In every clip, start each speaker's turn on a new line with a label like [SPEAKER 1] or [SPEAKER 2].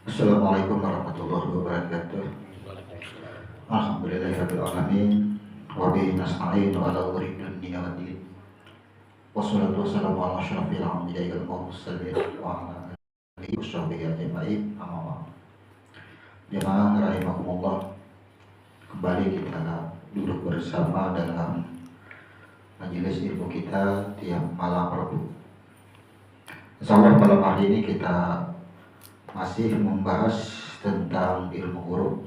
[SPEAKER 1] Assalamualaikum warahmatullahi wabarakatuh. Alhamdulillahirabbil alamin wa bihi nasta'in ala umuri dunya waddin. Wassalatu wassalamu ala asyrofil anbiya'i wal mursalin wa ala alihi washabbihi ajma'in. Amma ba'd. Jemaah rahimakumullah, kembali kita duduk bersama dalam majelis ilmu kita tiap malam Rabu. Insyaallah malam hari ini kita masih membahas tentang ilmu huruf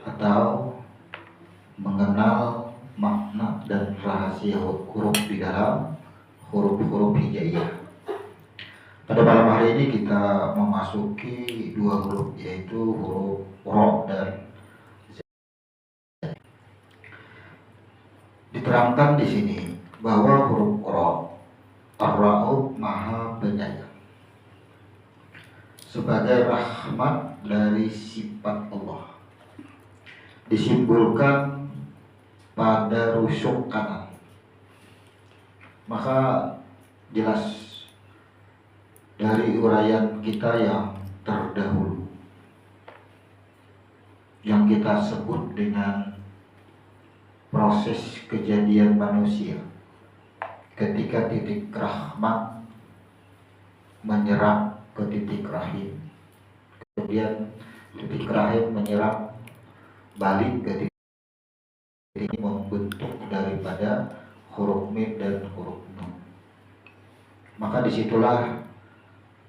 [SPEAKER 1] atau mengenal makna dan rahasia huruf di dalam huruf-huruf hijaiyah. Pada malam hari ini kita memasuki dua huruf, yaitu huruf ro dan z. Diterangkan di sini bahwa huruf ro, Ar-Ra'ub Maha Penyayang, sebagai rahmat dari sifat Allah, disimbolkan pada rusuk kanan. Maka jelas dari uraian kita yang terdahulu, yang kita sebut dengan proses kejadian manusia ketika titik rahmat menyerap ke titik rahim, kemudian titik rahim menyerap balik ke titik membentuk daripada huruf mim dan huruf nun. Maka disitulah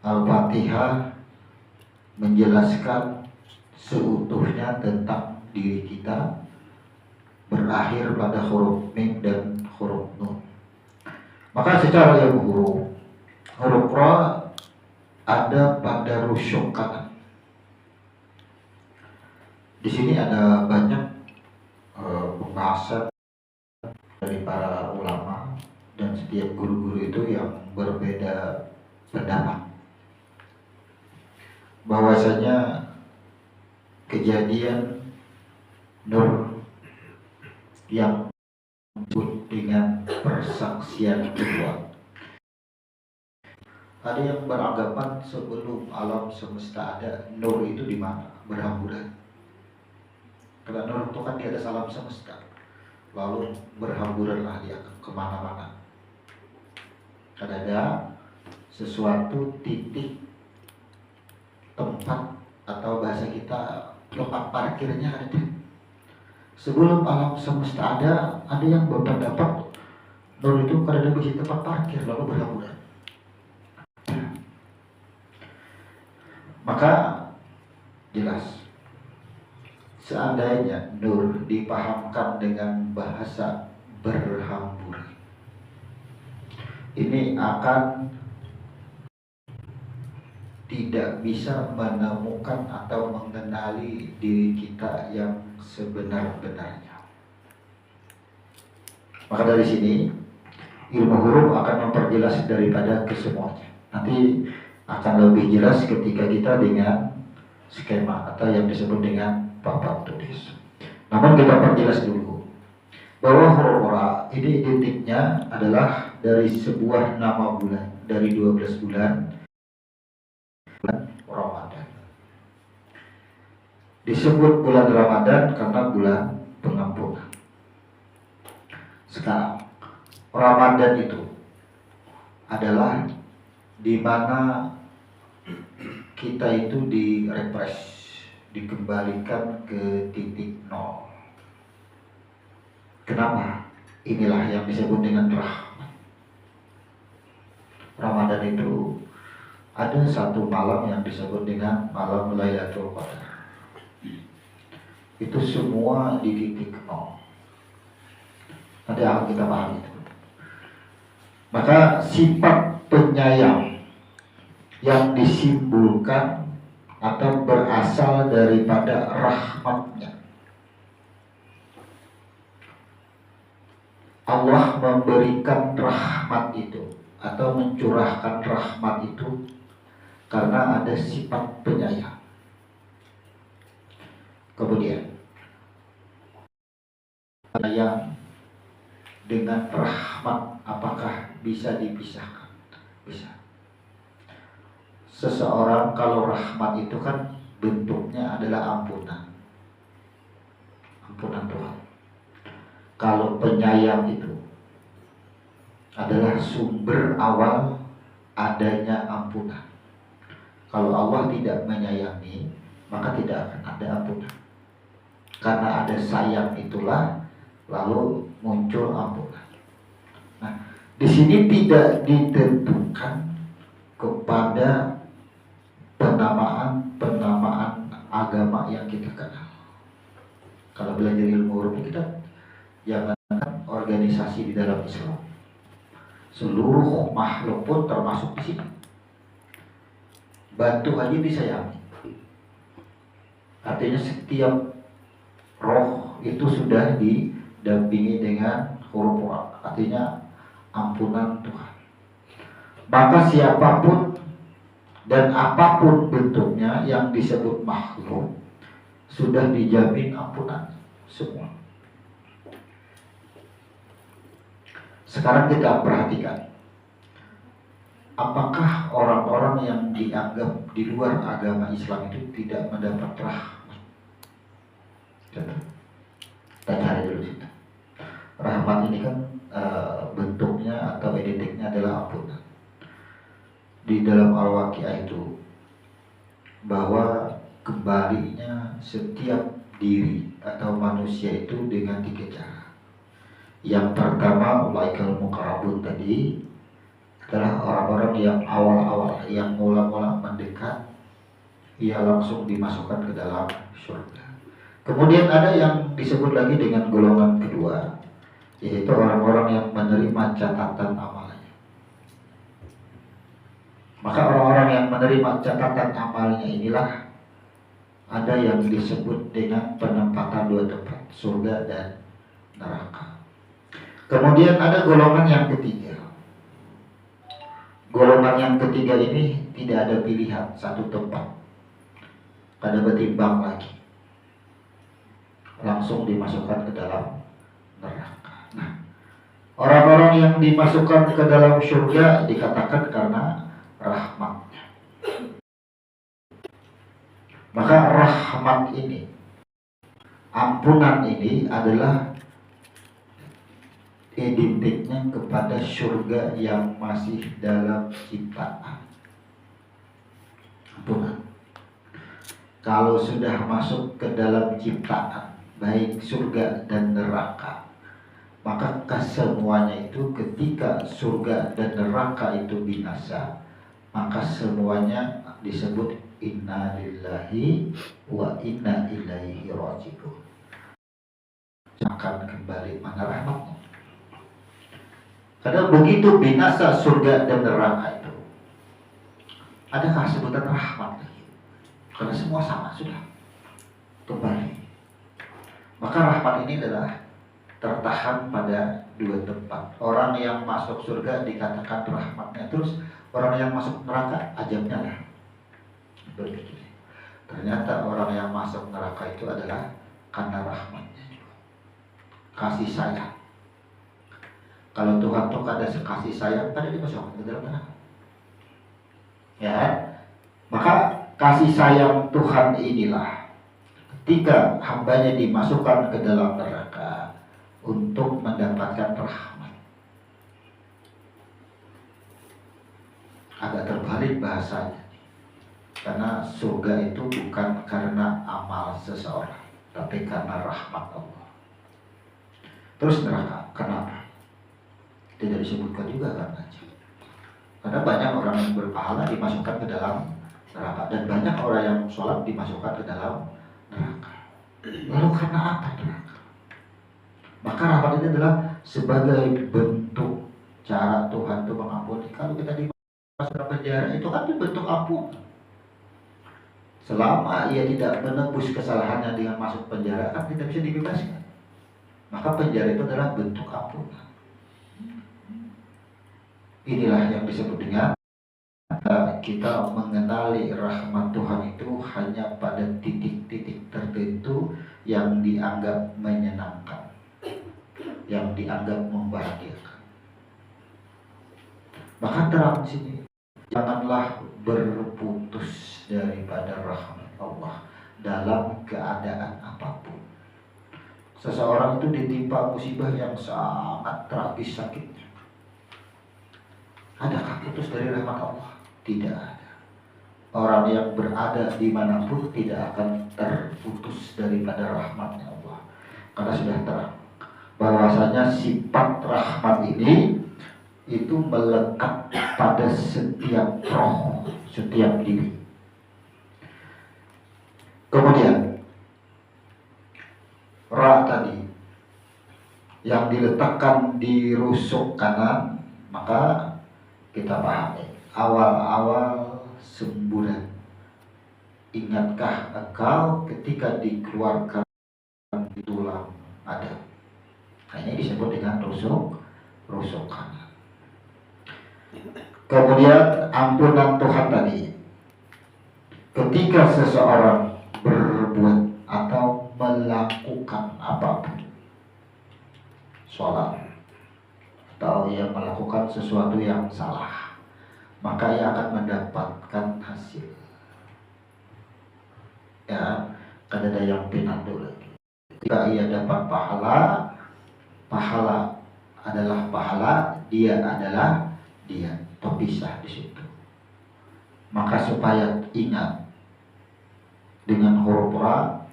[SPEAKER 1] Al-Fatihah menjelaskan seutuhnya tentang diri kita, berakhir pada huruf mim dan huruf nun. Maka secara ilmu huruf ra ada pada rusuk kanan. Di sini ada banyak pembahasan dari para ulama dan setiap guru-guru itu yang berbeda pendapat, bahwasanya kejadian nur yang disebut dengan persaksian kedua, ada yang beranggapan sebelum alam semesta ada, nur itu di mana? Berhamburan. Karena nur itu kan di atas alam semesta, lalu berhamburanlah dia kemana-mana. Ada sesuatu titik tempat atau bahasa kita tempat parkirnya ada. Sebelum alam semesta ada yang berpendapat nur itu karena bisa tempat parkir lalu berhamburan. Maka jelas, seandainya nur dipahamkan dengan bahasa berhamburan, ini akan tidak bisa menemukan atau mengenali diri kita yang sebenar-benarnya. Maka dari sini ilmu huruf akan memperjelas daripada kesemuanya. Nanti akan lebih jelas ketika kita dengan skema atau yang disebut dengan papan tulis. Namun kita perjelas dulu bahwa huruf ra ini identiknya adalah dari sebuah nama bulan, dari 12 bulan Ramadan. Disebut bulan Ramadan karena bulan pengampunan. Sekarang Ramadan itu adalah di mana kita itu dikembalikan ke titik nol. Kenapa? Inilah yang disebut dengan rahmat. Ramadan itu ada satu malam yang disebut dengan malam Lailatul Qadar. Itu semua di titik nol. Nanti akan kita pahami itu. Maka sifat penyayang yang disimbolkan atau berasal daripada rahmatnya, Allah memberikan rahmat itu atau mencurahkan rahmat itu karena ada sifat penyayang. Kemudian penyayang dengan rahmat apakah bisa dipisahkan? Bisa. seseorang kalau rahmat itu kan bentuknya adalah ampunan Tuhan. Kalau penyayang itu adalah sumber awal adanya ampunan. Kalau Allah tidak menyayangi, maka tidak akan ada ampunan. Karena ada sayang itulah lalu muncul ampunan. Nah, di sini tidak ditentukan kepada penamaan agama yang kita kenal. Kalau belajar ilmu rupiah kita jangankan organisasi di dalam Islam, seluruh makhluk pun termasuk di sini. Batu aja disayangi. Artinya setiap roh itu sudah didampingi dengan huruf wa, artinya ampunan Tuhan. Maka siapapun dan apapun bentuknya yang disebut makhluk sudah dijamin ampunan semua. Sekarang kita perhatikan, apakah orang-orang yang dianggap di luar agama Islam itu tidak mendapat rahmat? Kita cari dulu situ. Rahmat ini kan bentuknya atau identiknya adalah ampunan. Di dalam Al-Waqiah itu bahwa kembalinya setiap diri atau manusia itu dengan 3 cara. Yang pertama, ulaikal muqarrabun tadi adalah orang-orang yang awal-awal, yang mula-mula mendekat, ia langsung dimasukkan ke dalam surga. Kemudian ada yang disebut lagi dengan golongan kedua, yaitu orang-orang yang menerima catatan amalnya. Maka orang-orang yang menerima catatan amalnya inilah ada yang disebut dengan penempatan 2 tempat, surga dan neraka. Kemudian ada golongan yang ketiga. Golongan yang ketiga ini tidak ada pilihan, 1 tempat. Ada betimbang lagi, langsung dimasukkan ke dalam neraka. Nah, orang-orang yang dimasukkan ke dalam surga dikatakan karena rahmatnya. Maka rahmat ini, ampunan ini adalah identiknya kepada surga yang masih dalam ciptaan. Ampunan. Kalau sudah masuk ke dalam ciptaan, baik surga dan neraka, maka kesemuanya itu ketika surga dan neraka itu binasa, maka semuanya disebut inna lillahi wa inna ilaihi raji'un. Akan kembali mana rahmatnya. Karena begitu binasa surga dan neraka itu, adakah sebutan rahmat lagi? Karena semua sama sudah kembali. Maka rahmat ini adalah tertahan pada 2 tempat. Orang yang masuk surga dikatakan rahmatnya, terus orang yang masuk neraka ajabnya lah. Begitu. Ternyata orang yang masuk neraka itu adalah karena rahmatnya juga, kasih sayang. Kalau Tuhan tuh ada kasih sayang, pada dimasukkan ke dalam neraka. Ya, maka kasih sayang Tuhan inilah ketika hambanya dimasukkan ke dalam neraka untuk mendapatkan rahmat. Agak terbalik bahasanya, karena surga itu bukan karena amal seseorang, tapi karena rahmat Allah. Terus neraka, kenapa? Tidak disebutkan juga karena banyak orang yang berpahala dimasukkan ke dalam neraka, dan banyak orang yang sholat dimasukkan ke dalam neraka. Lalu karena apa neraka? Maka rahmat ini adalah sebagai bentuk cara Tuhan itu mengampuni. Kalau kita dimasukkan penjara itu kan bentuk ampunan. Selama ia tidak menebus kesalahannya dengan masuk penjara, kan tidak bisa dibebaskan. Maka penjara itu adalah bentuk ampunan. Inilah yang disebut dengan kita mengenali rahmat Tuhan itu hanya pada titik-titik tertentu yang dianggap menyenangkan, yang dianggap membahagiakan. Maka terang di sini Janganlah berputus daripada rahmat Allah dalam keadaan apapun. Seseorang itu ditimpa musibah yang sangat tragis sakitnya. Adakah putus dari rahmat Allah? Tidak ada. Orang yang berada dimanapun tidak akan terputus daripada rahmatnya Allah. Karena sudah terang bahwasanya sifat rahmat ini itu melekat pada setiap roh, setiap diri. Kemudian ra tadi yang diletakkan di rusuk kanan, maka kita pahami awal-awal semburan. Ingatkah engkau ketika dikeluarkan di tulang ada? Nah, ini disebut dengan rusuk kanan. Kemudian ampunan Tuhan tadi, ketika seseorang berbuat atau melakukan apapun, sholat atau ia melakukan sesuatu yang salah, maka ia akan mendapatkan hasil. Ya, kan ada yang pinandu lagi. Ketika ia dapat pahala adalah pahala, dia adalah dia, terpisah di situ. Maka supaya ingat dengan huruf ra,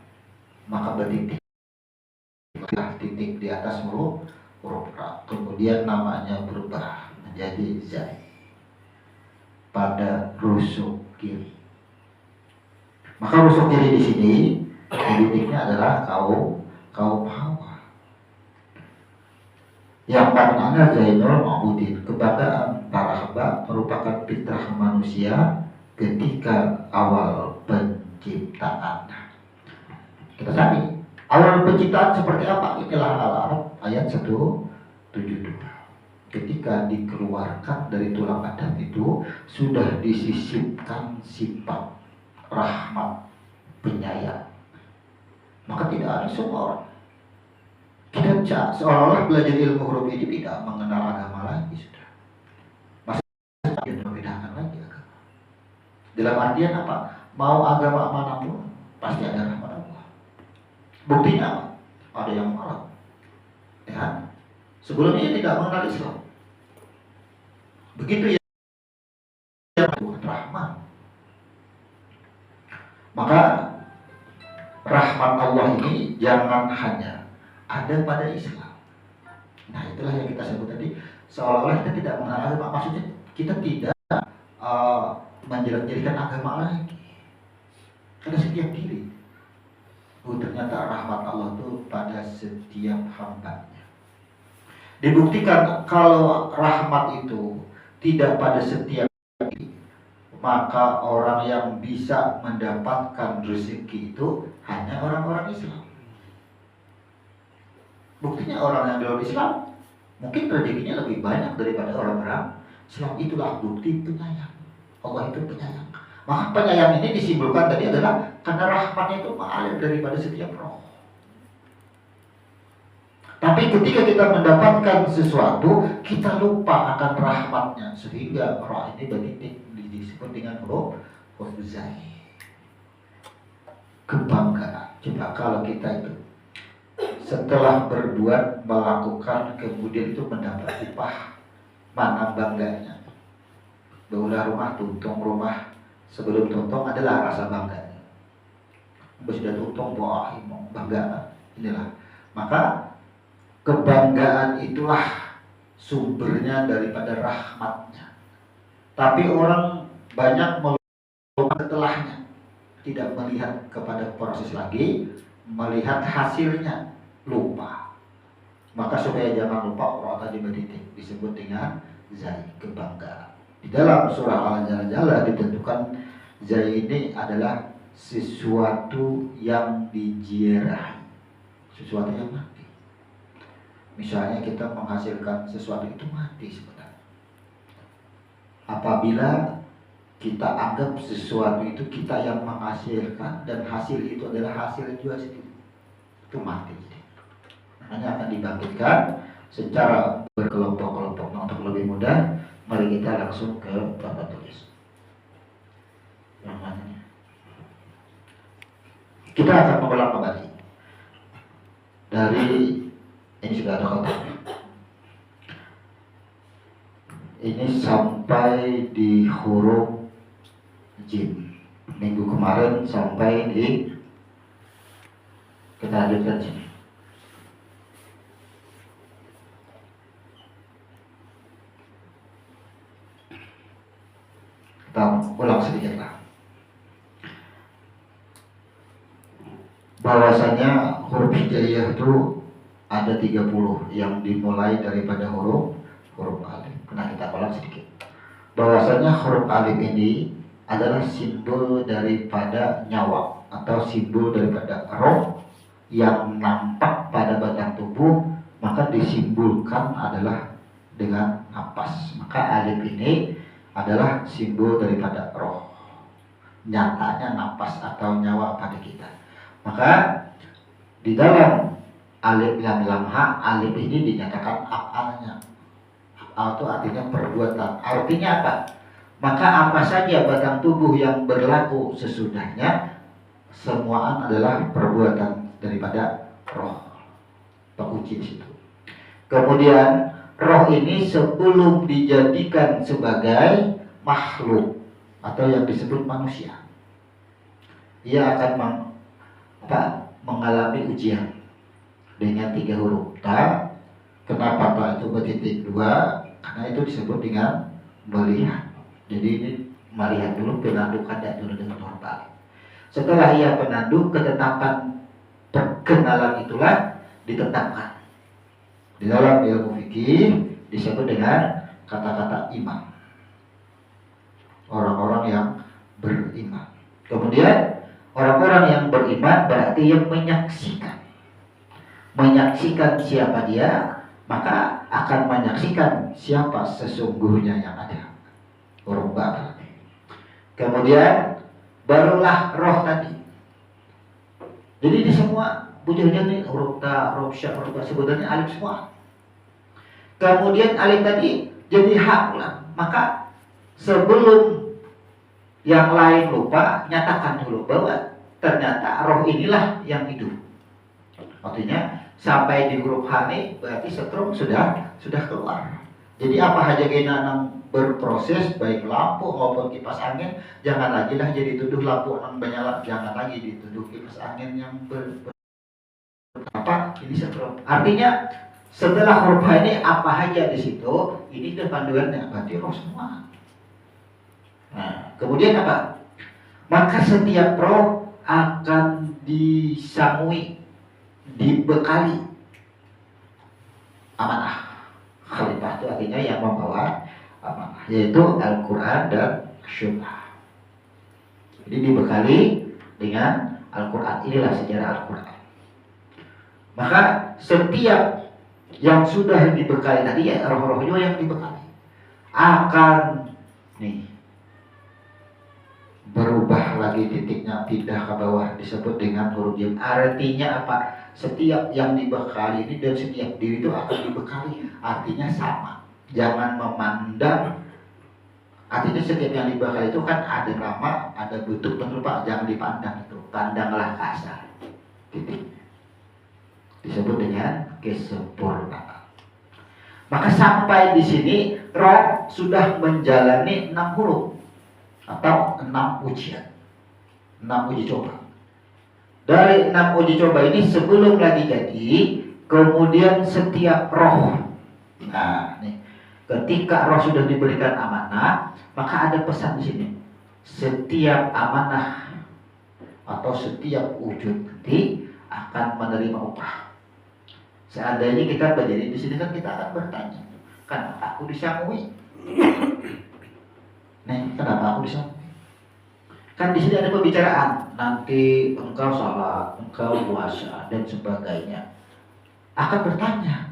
[SPEAKER 1] maka bertitik di atas huruf ra. Kemudian namanya berubah menjadi zai pada rusuk kiri. Maka rusuk kiri di sini titiknya adalah kaum Hawa. Yang maknanya Zainul Abidin, kebanggaan para hamba merupakan fitrah manusia ketika awal penciptaan. Kita cari awal penciptaan seperti apa? Inilah Al-Araf ayat 172. Ketika dikeluarkan dari tulang Adam itu sudah disisipkan sifat rahmat, penyayang. Maka tidak ada semua orang. Kita seolah-olah belajar ilmu huruf ini tidak mengenal agama lagi sudah. Masih membedakan lagi agama. Dalam artian apa? Mau agama manapun pasti ada rahmat Allah. Buktinya apa? Ada yang marah. Ya. Sebelumnya tidak mengenal Islam. Begitu ya Tuhan rahmat. Maka rahmat Allah ini jangan hanya ada pada Islam. Nah, itulah yang kita sebut tadi, seolah-olah kita tidak mengenal agama. Maksudnya kita tidak menjelek-jelekan agama lagi. Pada setiap diri. Ternyata rahmat Allah itu pada setiap hambanya. Dibuktikan kalau rahmat itu tidak pada setiap diri, maka orang yang bisa mendapatkan rezeki itu hanya orang-orang Islam. Buktinya orang yang dalam Islam mungkin rezekinya lebih banyak daripada orang-orang Islam. Itulah bukti penyayang. Allah itu penyayang. Maka penyayang ini disimpulkan tadi adalah karena rahmatnya itu mengalir daripada setiap roh. Tapi ketika kita mendapatkan sesuatu, kita lupa akan rahmatnya, sehingga roh ini bertitik disebut dengan huruf zai. Kebanggaan. Coba kalau kita itu setelah berbuat, melakukan, kemudian itu mendapat upah, mana bangganya? Berulah rumah, tuntung rumah. Sebelum tuntung adalah rasa bangganya. Sudah tuntung, wah, bangga. Inilah. Maka kebanggaan itulah sumbernya daripada rahmatnya. Tapi orang banyak melihat setelahnya, tidak melihat kepada proses lagi, melihat hasilnya, lupa. Maka supaya jangan lupa, orang tadi bertitik disebut dengan zai, kebanggaan. Di dalam surah Al-Zalzalah ditentukan zai ini adalah sesuatu yang diziarahi, sesuatu yang mati. Misalnya kita menghasilkan sesuatu itu mati sebenarnya. Apabila kita anggap sesuatu itu kita yang menghasilkan dan hasil itu adalah hasil juga sendiri, itu mati. Makanya akan dibangkitkan secara berkelompok-kelompok. Untuk lebih mudah, Mari kita langsung ke papan tulis. Yang mananya? Kita akan mengulang kembali dari ini sudah ada kotaknya. Ini sampai di huruf jim. Minggu kemarin sampai di, kita lanjutkan sini. Kita ulang sedikit lah. Bahwasanya huruf hijaiyah itu ada 30 yang dimulai daripada huruf alif. Nah, kita ulang sedikit. Bahwasanya huruf alif ini adalah simbol daripada nyawa atau simbol daripada roh yang nampak pada batang tubuh, maka disimbolkan adalah dengan napas. Maka alif ini adalah simbol daripada roh, nyatanya napas atau nyawa pada kita. Maka di dalam alif lam ha, alif ini dinyatakan af'alnya. Af'al itu artinya perbuatan. Artinya apa? Maka apa saja batang tubuh yang berlaku sesudahnya, semuaan adalah perbuatan daripada roh. Penguji di situ. Kemudian roh ini sebelum dijadikan sebagai makhluk atau yang disebut manusia, ia akan mengalami ujian dengan 3 huruf ta. Kenapa ta itu bertitik 2? Karena itu disebut dengan melihat. Jadi ini melihat dulu, penanduk ada dulu dengan huruf alif. Setelah ia penanduk, ketetapan perkenalan itulah ditetapkan. Di dalam ilmu fikih disebut dengan kata-kata iman. Orang-orang yang beriman. Kemudian orang-orang yang beriman berarti yang menyaksikan. Menyaksikan siapa dia, maka akan menyaksikan siapa sesungguhnya yang ada. Huruf ba. Kemudian barulah roh tadi. Jadi di semua bujurnya nih huruf ta, huruf sya, huruf ba, sebenarnya alif semua. Kemudian alif tadi jadi hak pula. Maka sebelum yang lain lupa, nyatakan dulu bahwa ternyata roh inilah yang hidup. Artinya sampai di huruf H ini berarti setrum sudah keluar. Jadi apa saja yang berproses, baik lampu maupun kipas angin, jangan lagi lah jadi tuduh lampu yang menyala, jangan lagi dituduh kipas angin yang ini setrum. Artinya setelah huruf H ini apa saja di situ, ini ke panduannya berarti roh semua. Nah, kemudian apa? Maka setiap roh akan disangui, dibekali amanah. Khalifah itu artinya yang membawa amanah, yaitu Al-Quran dan Syunnah. Jadi dibekali dengan Al-Quran, inilah sejarah Al-Quran. Maka setiap yang sudah dibekali tadi, ya roh-rohnya yang dibekali akan berubah lagi, titiknya pindah ke bawah, disebut dengan huruf jim. Artinya apa? Setiap yang dibekali ini dan setiap diri itu akan dibekali, artinya sama. Jangan memandang, artinya setiap yang dibekali itu kan ada nama, ada bentuk dan rupa, jangan dipandang itu, pandanglah kasar. Titik. Disebut dengan kesempurnaan. Maka sampai di sini roh sudah menjalani 6 huruf atau 6 ujian, 6 uji coba. Dari 6 uji coba ini sebelum lagi jadi, kemudian setiap roh, nah nih, ketika roh sudah diberikan amanah, maka ada pesan di sini. Setiap amanah atau setiap wujud nanti akan menerima upah. Seandainya kita berdiri di sini kan kita akan bertanya, kenapa aku disangui? Nih, kenapa aku disangui? Kan di sini ada pembicaraan, nanti engkau salat, engkau puasa dan sebagainya. Akan bertanya,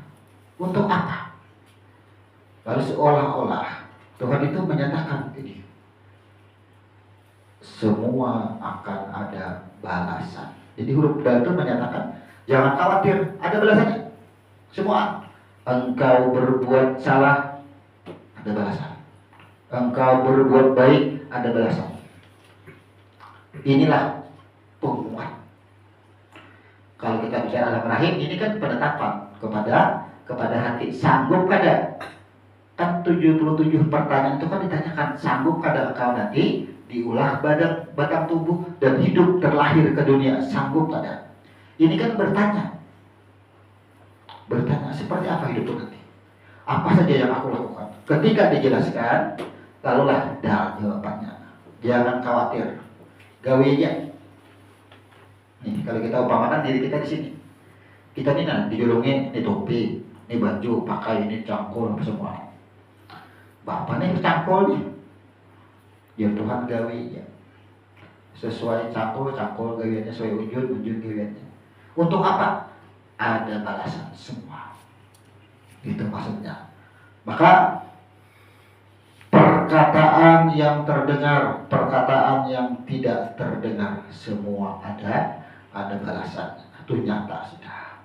[SPEAKER 1] untuk apa? Lalu seolah-olah Tuhan itu menyatakan ini, semua akan ada balasan. Jadi huruf dal itu menyatakan, jangan khawatir, ada balasannya. Semua engkau berbuat salah, ada balasan. engkau berbuat baik, ada balasan. Inilah pengumuman. Kalau kita bicara alam rahim, ini kan penetapan kepada hati. Sanggup kada? Kan 77 pertanyaan itu kan ditanyakan. Sanggup kada engkau nanti diulah batang tubuh dan hidup terlahir ke dunia? Sanggup kada? Ini kan bertanya seperti apa hidupku nanti? Apa saja yang aku lakukan? Ketika dijelaskan, lalulah jawabannya. Jangan khawatir, gawe aja. Nih, kalau kita umpamakan diri kita di sini, kita nih dijulungin, ini topi, ini baju, pakai, ini cangkul, semua. Bapak nih cangkul nih, ya Tuhan gawe aja. Sesuai cangkul gaweannya, sesuai ujun gaweannya. Untuk apa? Ada balasan semua. Itu maksudnya. Maka perkataan yang terdengar, perkataan yang tidak terdengar, semua ada balasan. Itu nyata sudah.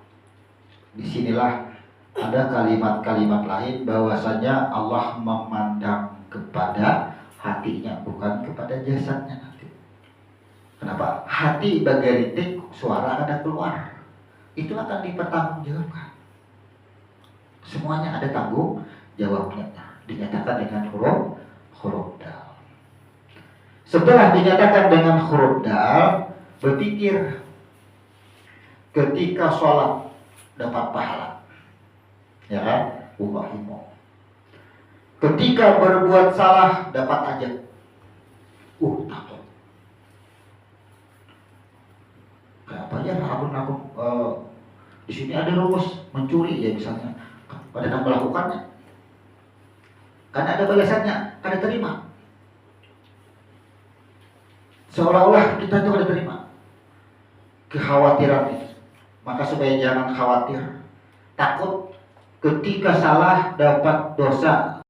[SPEAKER 1] Disinilah ada kalimat-kalimat lain bahwasanya Allah memandang kepada hatinya, bukan kepada jasadnya nanti. Kenapa? Hati bagaritik, suara ada keluar, itu akan dipertanggungjawabkan. Semuanya ada tanggung jawabnya. Dinyatakan dengan huruf dal. Setelah dinyatakan dengan huruf dal, berpikir ketika sholat dapat pahala, ya kan? Wahimu. Ketika berbuat salah dapat ajab. Takut. Kayak apa ya? Aku di sini ada rumus mencuri ya misalnya. Pada melakukannya, karena ada balasannya, ada terima. Seolah-olah kita itu ada terima. Kekhawatiran itu. Maka supaya jangan khawatir, takut ketika salah dapat dosa,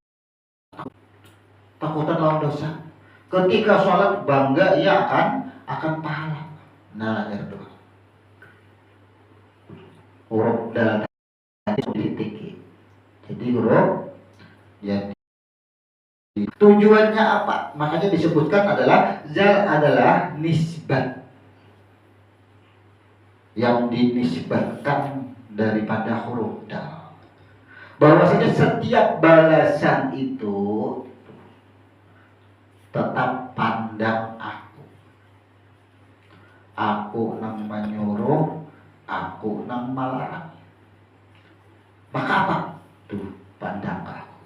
[SPEAKER 1] takutan lawan dosa. Ketika sholat bangga ia akan pahala. Nah, ya Tuhan. Huruf dal titik. Jadi huruf ya. Tujuannya apa? Makanya disebutkan adalah zal adalah nisbat, yang dinisbatkan daripada huruf dal. Bahwasanya setiap balasan itu tetap pandang aku. Aku nang menyuruh, aku nang melarang. Maka apa? Tuh, pandang aku.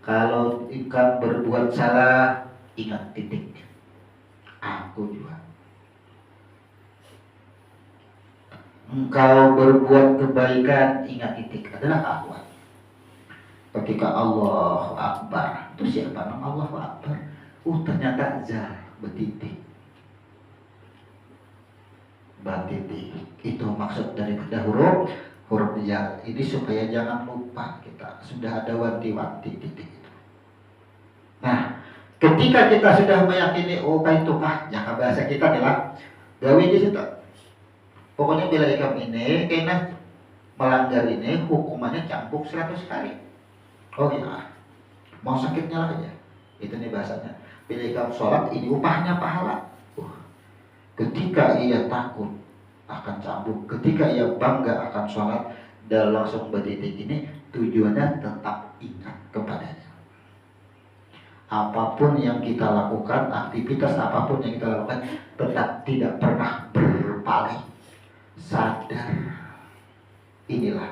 [SPEAKER 1] Kalau engkau berbuat salah, ingat titik. Aku juga. Engkau berbuat kebaikan, ingat titik. Adalah aku. Ketika Allahu Akbar, itu siapa nama Allahu Akbar? Ternyata zal betitik. Batitik. Itu maksud daripada huruf zal. Ini supaya jangan lupa kita. Sudah ada wanti-wanti titik. Nah, ketika kita sudah meyakini itu kah, jaka bahasa kita adalah gawe di situ. Pokoknya bila ikam ini kena melanggar ini, hukumannya cambuk 100 kali. Oh ya, mau sakitnya lah aja. Itu nih bahasanya. Bila ikam sholat, ini upahnya pahala. Ketika ia takut akan cambuk, ketika ia bangga akan sholat, dan langsung betitik ini, tujuannya tetap ingat kepadanya. Apapun yang kita lakukan, aktivitas apapun yang kita lakukan, tetap tidak pernah berpaling, sadar. Inilah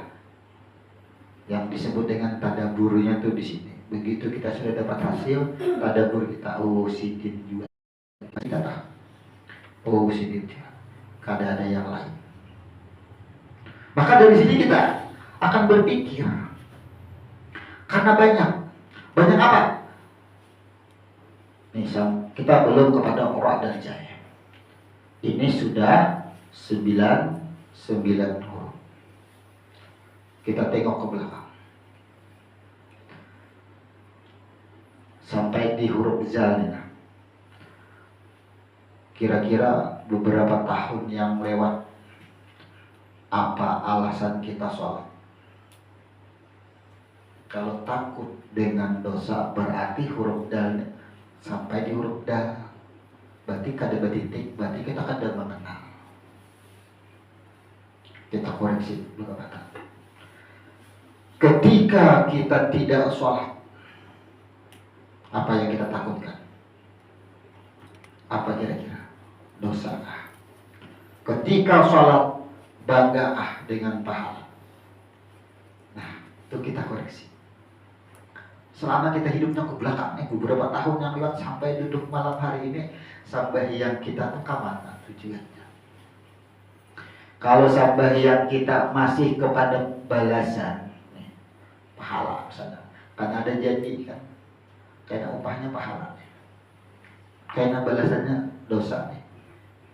[SPEAKER 1] yang disebut dengan tadaburnya tuh di sini. Begitu kita sudah dapat hasil tadabur kita, sidin juga kita tahu. Sidin juga, kada ada yang lain. Maka dari sini kita akan berpikir, karena banyak apa? Misal kita belum kepada ora dan jaya. Ini sudah 9 huruf. Kita tengok ke belakang. Sampai di huruf zal ini. Kira-kira beberapa tahun yang lewat, apa alasan kita sholat? Kalau takut dengan dosa berarti huruf dal sampai di huruf dal. Berarti kada titik, berarti kita kada mengenal. Kita koreksi dulu kata. Ketika kita tidak sholat, apa yang kita takutkan? Apa kira-kira? Dosa. Ketika sholat, bangga dengan pahala. Nah, itu kita koreksi. Selama kita hidupnya ke belakang, beberapa tahun yang lewat sampai duduk malam hari ini, sampai yang kita tuh kemana tujuannya? Kalau sampai yang kita masih kepada balasan, pahala misalnya, karena ada janji kan, karena upahnya pahala, karena balasannya dosa nih.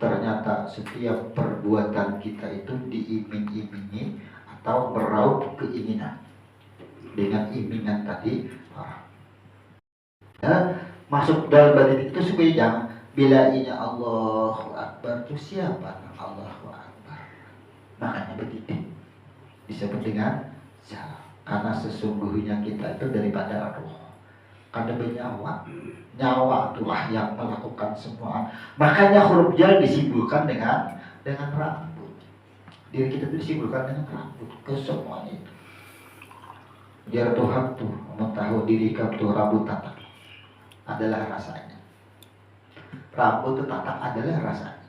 [SPEAKER 1] Ternyata setiap perbuatan kita itu diiming-imingi atau meraup keinginan. Dengan imingan tadi, masuk dalam batin itu supaya jangan bilainya Allahu Akbar itu siapa? Allahu Akbar. Makanya begitu disebut dengan salah. Karena sesungguhnya kita itu daripada roh, karena bernyawa, nyawa itulah yang melakukan semua. Makanya huruf jal disimpulkan dengan rambut. Diri kita itu disimpulkan dengan rambut ke semuanya itu. Biar Tuhan tuh mengetahui diri kamu tuh rambut tatak adalah rasanya. Rambut itu tatak adalah rasanya.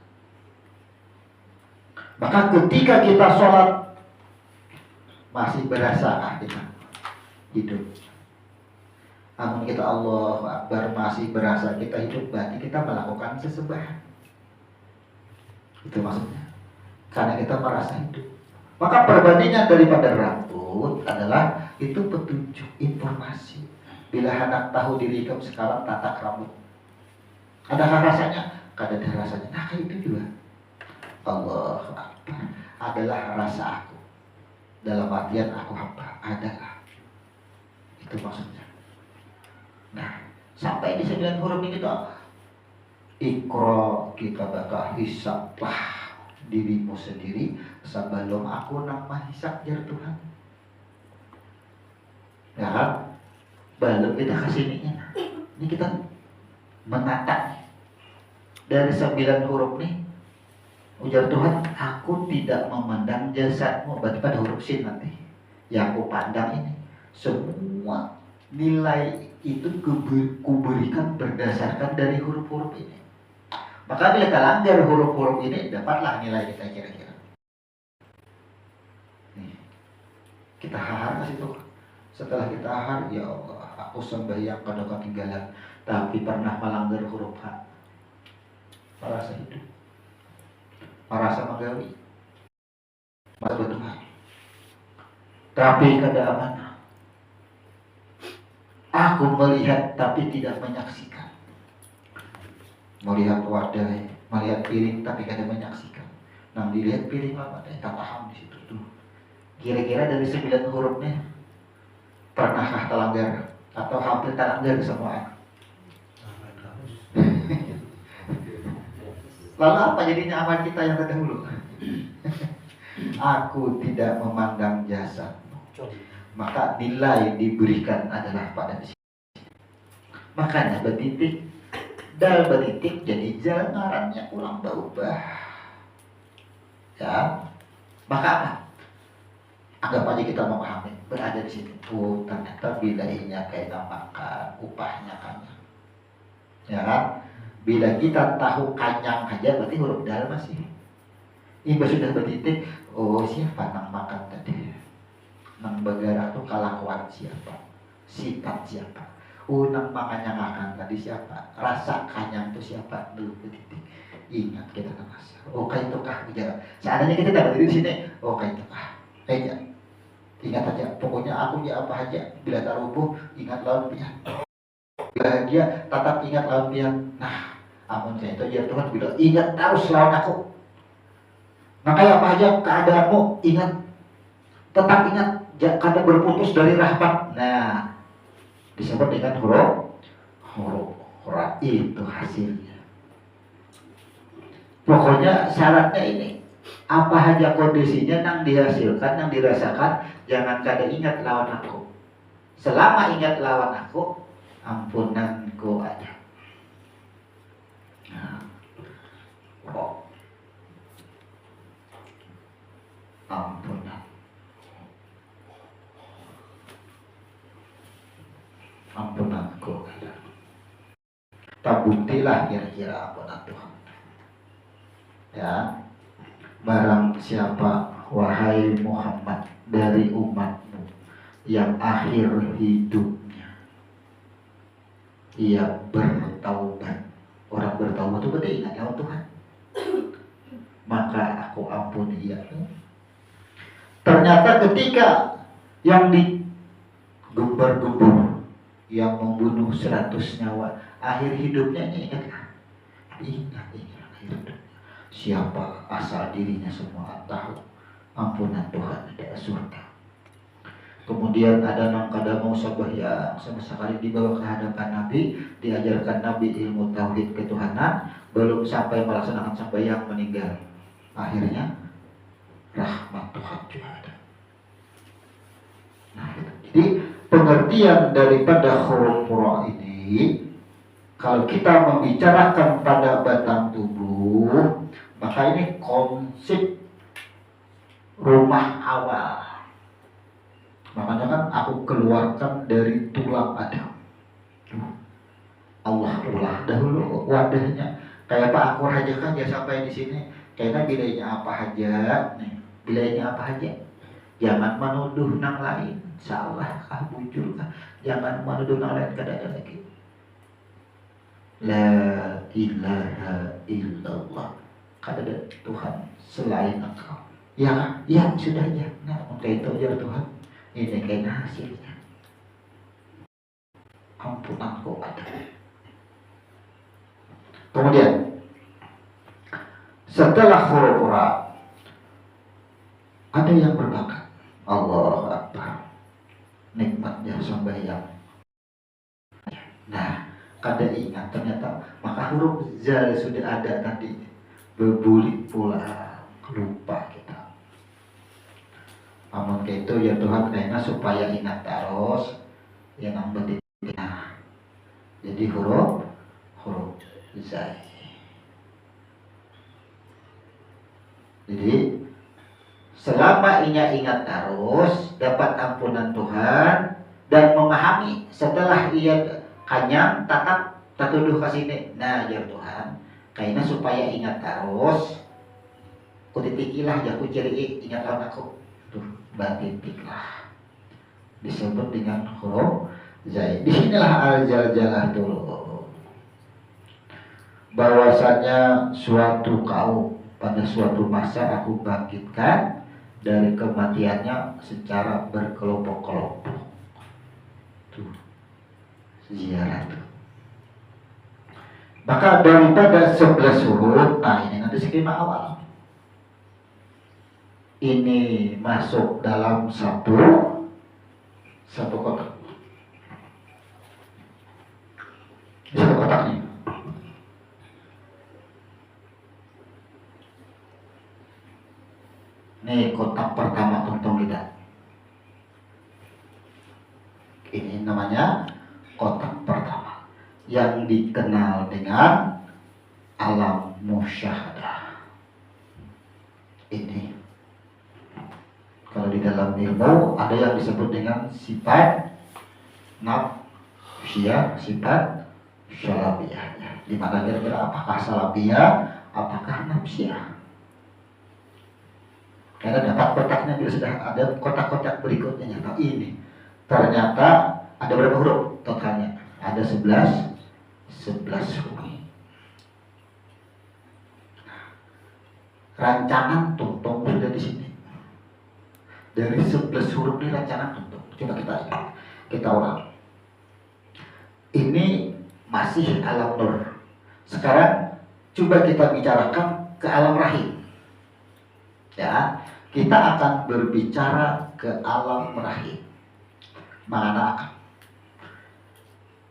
[SPEAKER 1] Maka ketika kita sholat masih berasa kita hidup. Namun kita Allahu Akbar masih berasa kita hidup, berarti kita melakukan sesembahan. Itu maksudnya. Karena kita merasa hidup. Maka perbandingan daripada rambut adalah itu petunjuk informasi. Bila anak tahu diri kamu sekarang tatak rambut, adakah rasanya? Kada ada rasanya. Nah kayak itu juga. Allahu Akbar adalah rasa aku. Dalam artian aku hamba adalah. Itu maksudnya. Nah sampai di 9 huruf ini kita Iqra kita bakal hisablah dirimu sendiri sebelum aku nama hisab jar Tuhan. Ya kan? Belum kita kesininya. Ini kita menata dari 9 huruf nih. Ujar Tuhan, aku tidak memandang jasadmu. Berarti pada huruf sin nanti. Yang aku pandang ini semua nilai itu kuberikan berdasarkan dari huruf-huruf ini. Maka bila kita langgar huruf-huruf ini, dapatlah nilai kita kira-kira. Nih, kita hahar ke situ. Setelah kita hahar, ya Allah, aku sembahyang kada ketinggalan, tapi pernah melanggar huruf H. Merasa hidup, merasa menggawi, merasa bertuhan. Tapi kada amanah. Aku melihat tapi tidak menyaksikan. Melihat wadah, melihat piring tapi kada menyaksikan. Nah dilihat piring apa? Tak paham di situ tuh. Kira-kira dari 9 hurufnya pernahkah terlanggar atau hampir terlanggar semua? Lalu apa jadinya amal kita yang terdahulu? Aku tidak memandang jasad. Maka nilai diberikan adalah pada sini. Makanya betitik dal betitik jadi jal ngarannya ulang berubah. Ya, maka apa? Anggap aja kita memahami berada di situ. Oh, ternyata bilainya kayak makan, upahnya kanyang. Ya kan? Bila kita tahu kanyang aja berarti huruf dal masih. Iba sudah betitik. Oh, siapa nang makan tadi? Nang bergerak tuh kelakuan siapa? Sifat siapa? Nang makanya akan tadi siapa? Rasa kanyang tuh siapa? Belum betitik. Ingat kita terasa. Oh kayak itu kah? Seandainya kita dapat di sini. Oh kayak itu kah? Aja. Ingat aja. Pokoknya aku ya apa aja. Bila tarubuh ingat lawan pihak. Bila dia tetap ingat lawan pihak. Nah, amun kayak itu ya Tuhan bilang ingat terus lawan aku. Makanya apa aja keadaanmu ingat. Tetap ingat. Kada berputus dari rahmat. Nah, disebut dengan huruf itu hasilnya. Pokoknya syaratnya ini. Apa aja kondisinya yang dihasilkan, yang dirasakan, jangan kada ingat lawan aku. Selama ingat lawan aku, ampunanku ada. Nah, oh, ampunan. Ampunanku ada. Tak buktilah kira-kira ampunan Tuhan. Ya, barang siapa wahai Muhammad dari umatmu yang akhir hidupnya ia bertaubat. Orang bertaubat itu berarti ingat lawan Tuhan, maka aku ampuni ia. Ternyata ketika yang digembar-gembur yang membunuh 100 nyawa, akhir hidupnya ingat akhir hidupnya. Siapa asal dirinya semua tahu, ampunan Tuhan ada surga. Kemudian ada nangkadamu sabah yang sama sekali dibawa ke hadapan Nabi, diajarkan Nabi ilmu tauhid ketuhanan, belum sampai melaksanakan sampai yang meninggal. Akhirnya rahmat Tuhan juga ada. Nah, jadi pengertian daripada huruf ra ini, kalau kita membicarakan pada batang tubuh, maka ini konsep rumah awal. Makanya kan aku keluarkan dari tulang Adam. Allah ulah dahulu wadahnya. Kayak Pak Akur aja kan dia sampai di sini. Kayaknya bilainya apa aja nih. Bilainya apa aja. Jangan menuduh nang lain. Salah kah, bujur kah. Jangan menuduh nang lain, kada ada lagi. La ilaha illallah. Kada ada Tuhan selain Engkau. Ya, ya sudah ya. Nah, untuk itu aja Tuhan. Ini kayaknya hasilnya. Ampunanku ada. Kemudian setelah huruf ra ada yang berbakat. Allahu Akbar. Nikmatnya sembahyang. Nah, kada ingat ternyata maka huruf zal sudah ada tadi. Berbulik pula, lupa kita. Amun itu ya Tuhan kayaknya supaya ingat terus yang nambah nah. Jadi huruf zai. Jadi selama ingat terus dapat ampunan Tuhan dan memahami setelah ia kanyang tatap tatuduh ke sini. Nah ya Tuhan kayaknya supaya ingat terus kutitikilah jaku ciri ingat lawan aku. Tuh batitiklah disebut dengan huruf zai. Disinilah al-jaljalah dulu bahwasanya suatu kaum pada suatu masa aku bangkitkan dari kematiannya secara berkelompok-kelompok. Tuh ziarah tuh. Maka daripada 11 huruf, nah ini nanti skema awal. Ini masuk dalam satu kotak. Satu kotak nih. Nih kotak pertama tonton kita. Ini namanya kotak pertama yang dikenal dengan alam musyahadah. Ini kalau di dalam ilmu ada yang disebut dengan sifat nafsiyah, sifat salabiyah. Di mana kira-kira apakah salabiyah, apakah nafsiyah? Karena dapat kotaknya bila sudah ada kotak-kotak berikutnya. Nah ini ternyata ada berapa huruf totalnya? Ada 11 huruf. Rancangan tuntung sudah di sini. Dari 11 huruf ini rancangan tuntung. Coba kita ulang. Ini masih alam nur. Sekarang coba kita bicarakan ke alam rahim. Ya, kita akan berbicara ke alam rahim. Mana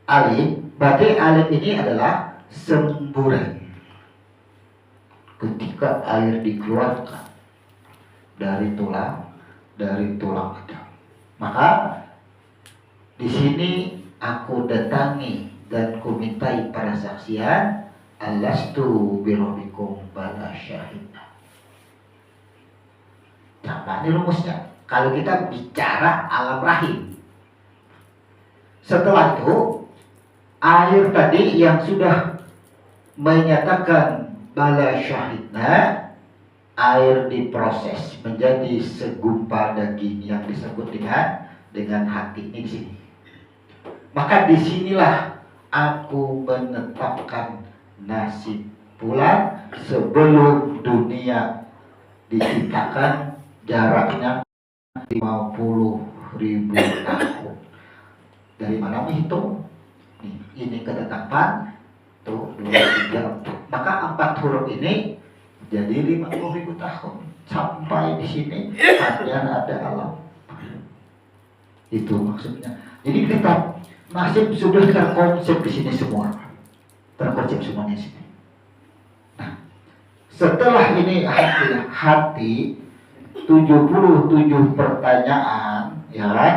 [SPEAKER 1] alif, berarti alif ini adalah semburan. Ketika air dikeluarkan dari tulang Adam, maka Di sini aku datangi dan ku mintai persaksian, alastu birabbikum bala syahidna. Nah, ini rumusnya. Kalau kita bicara alam rahim, setelah itu air tadi yang sudah menyatakan bala syahidna, air diproses menjadi segumpal daging yang disebut dengan hati ini di sini. Maka disinilah aku menetapkan nasib bulan sebelum dunia diciptakan, jaraknya 50.000 tahun. Dari mana menghitung? Ini ketetapan tuh 2, 3, 4. Maka 4 huruf ini jadi 50.000 tahun. Sampai di sini hanya ada alam. Itu maksudnya. Jadi kita nasib sudah terkonsep di sini semua. Terkonsep semuanya di sini. Nah, setelah ini hati 77 pertanyaan, ya kan?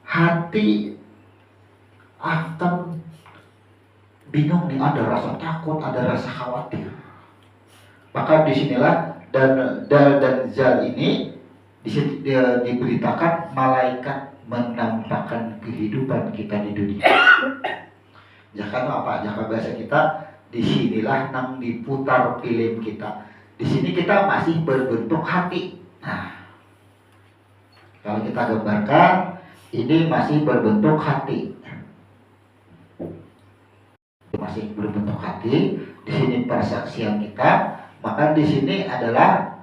[SPEAKER 1] Hati akan bingung nih, ada rasa takut, ada rasa khawatir. Maka disinilah dan dal dan zal ini diberitakan malaikat menampakkan kehidupan kita di dunia. Jangan apa? Jangan bahasa kita. Disinilah nang diputar film kita. Di sini kita masih berbentuk hati. Nah, kalau kita gambarkan, ini masih berbentuk hati. Masih berbentuk hati. Di sini persaksian kita. Maka di sini adalah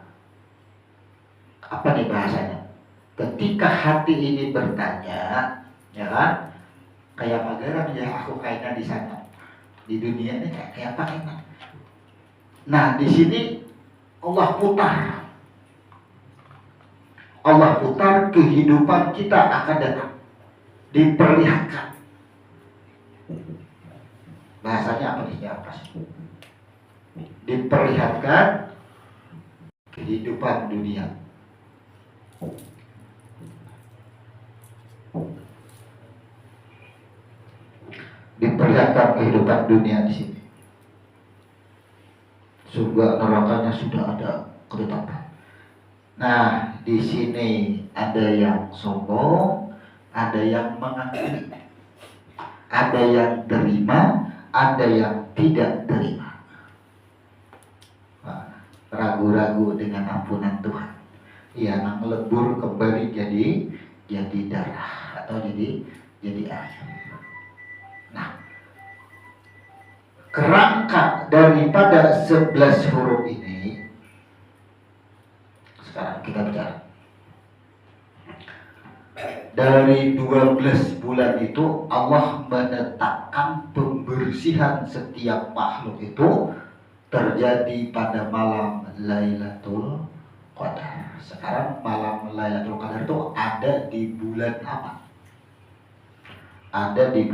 [SPEAKER 1] apa nih bahasanya? Ketika hati ini bertanya, ya kan? Kayak bagaimana ya aku kayaknya di sana, di dunia ini kayak apa enak. Nah, di sini Allah putar kehidupan kita akan datang, diperlihatkan. Bahasanya apa nih? Apa sih? Diperlihatkan kehidupan dunia. Diperlihatkan kehidupan dunia di sini. Surga nerakanya sudah ada ketetapan. Nah, di sini ada yang sombong, ada yang mengakui, ada yang terima, ada yang tidak terima. Ragu-ragu dengan ampunan Tuhan. Yang lebur kembali jadi darah atau jadi air. Nah, kerangka daripada 11 huruf ini sekarang kita bicara. Dari 12 bulan itu Allah menetapkan pembersihan setiap makhluk itu terjadi pada malam Lailatul Qadar. Sekarang malam Lailatul Qadar itu ada di bulan apa? Ada di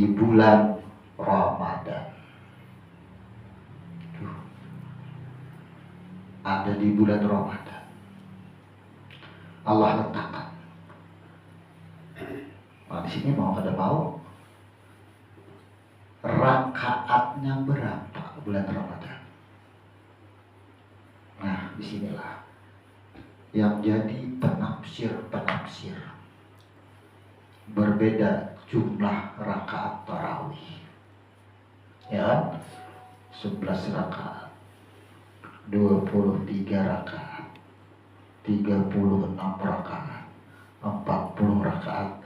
[SPEAKER 1] bulan Ramadan. Ada di bulan Ramadan. Allah letakkan. Nah, di sini mau rakaatnya berapa bulan Ramadan? Nah, disinilah yang jadi penafsir berbeda jumlah rakaat tarawih. Ya, 11 rakaat, 23 rakaat, 36 rakaat, 40 rakaat.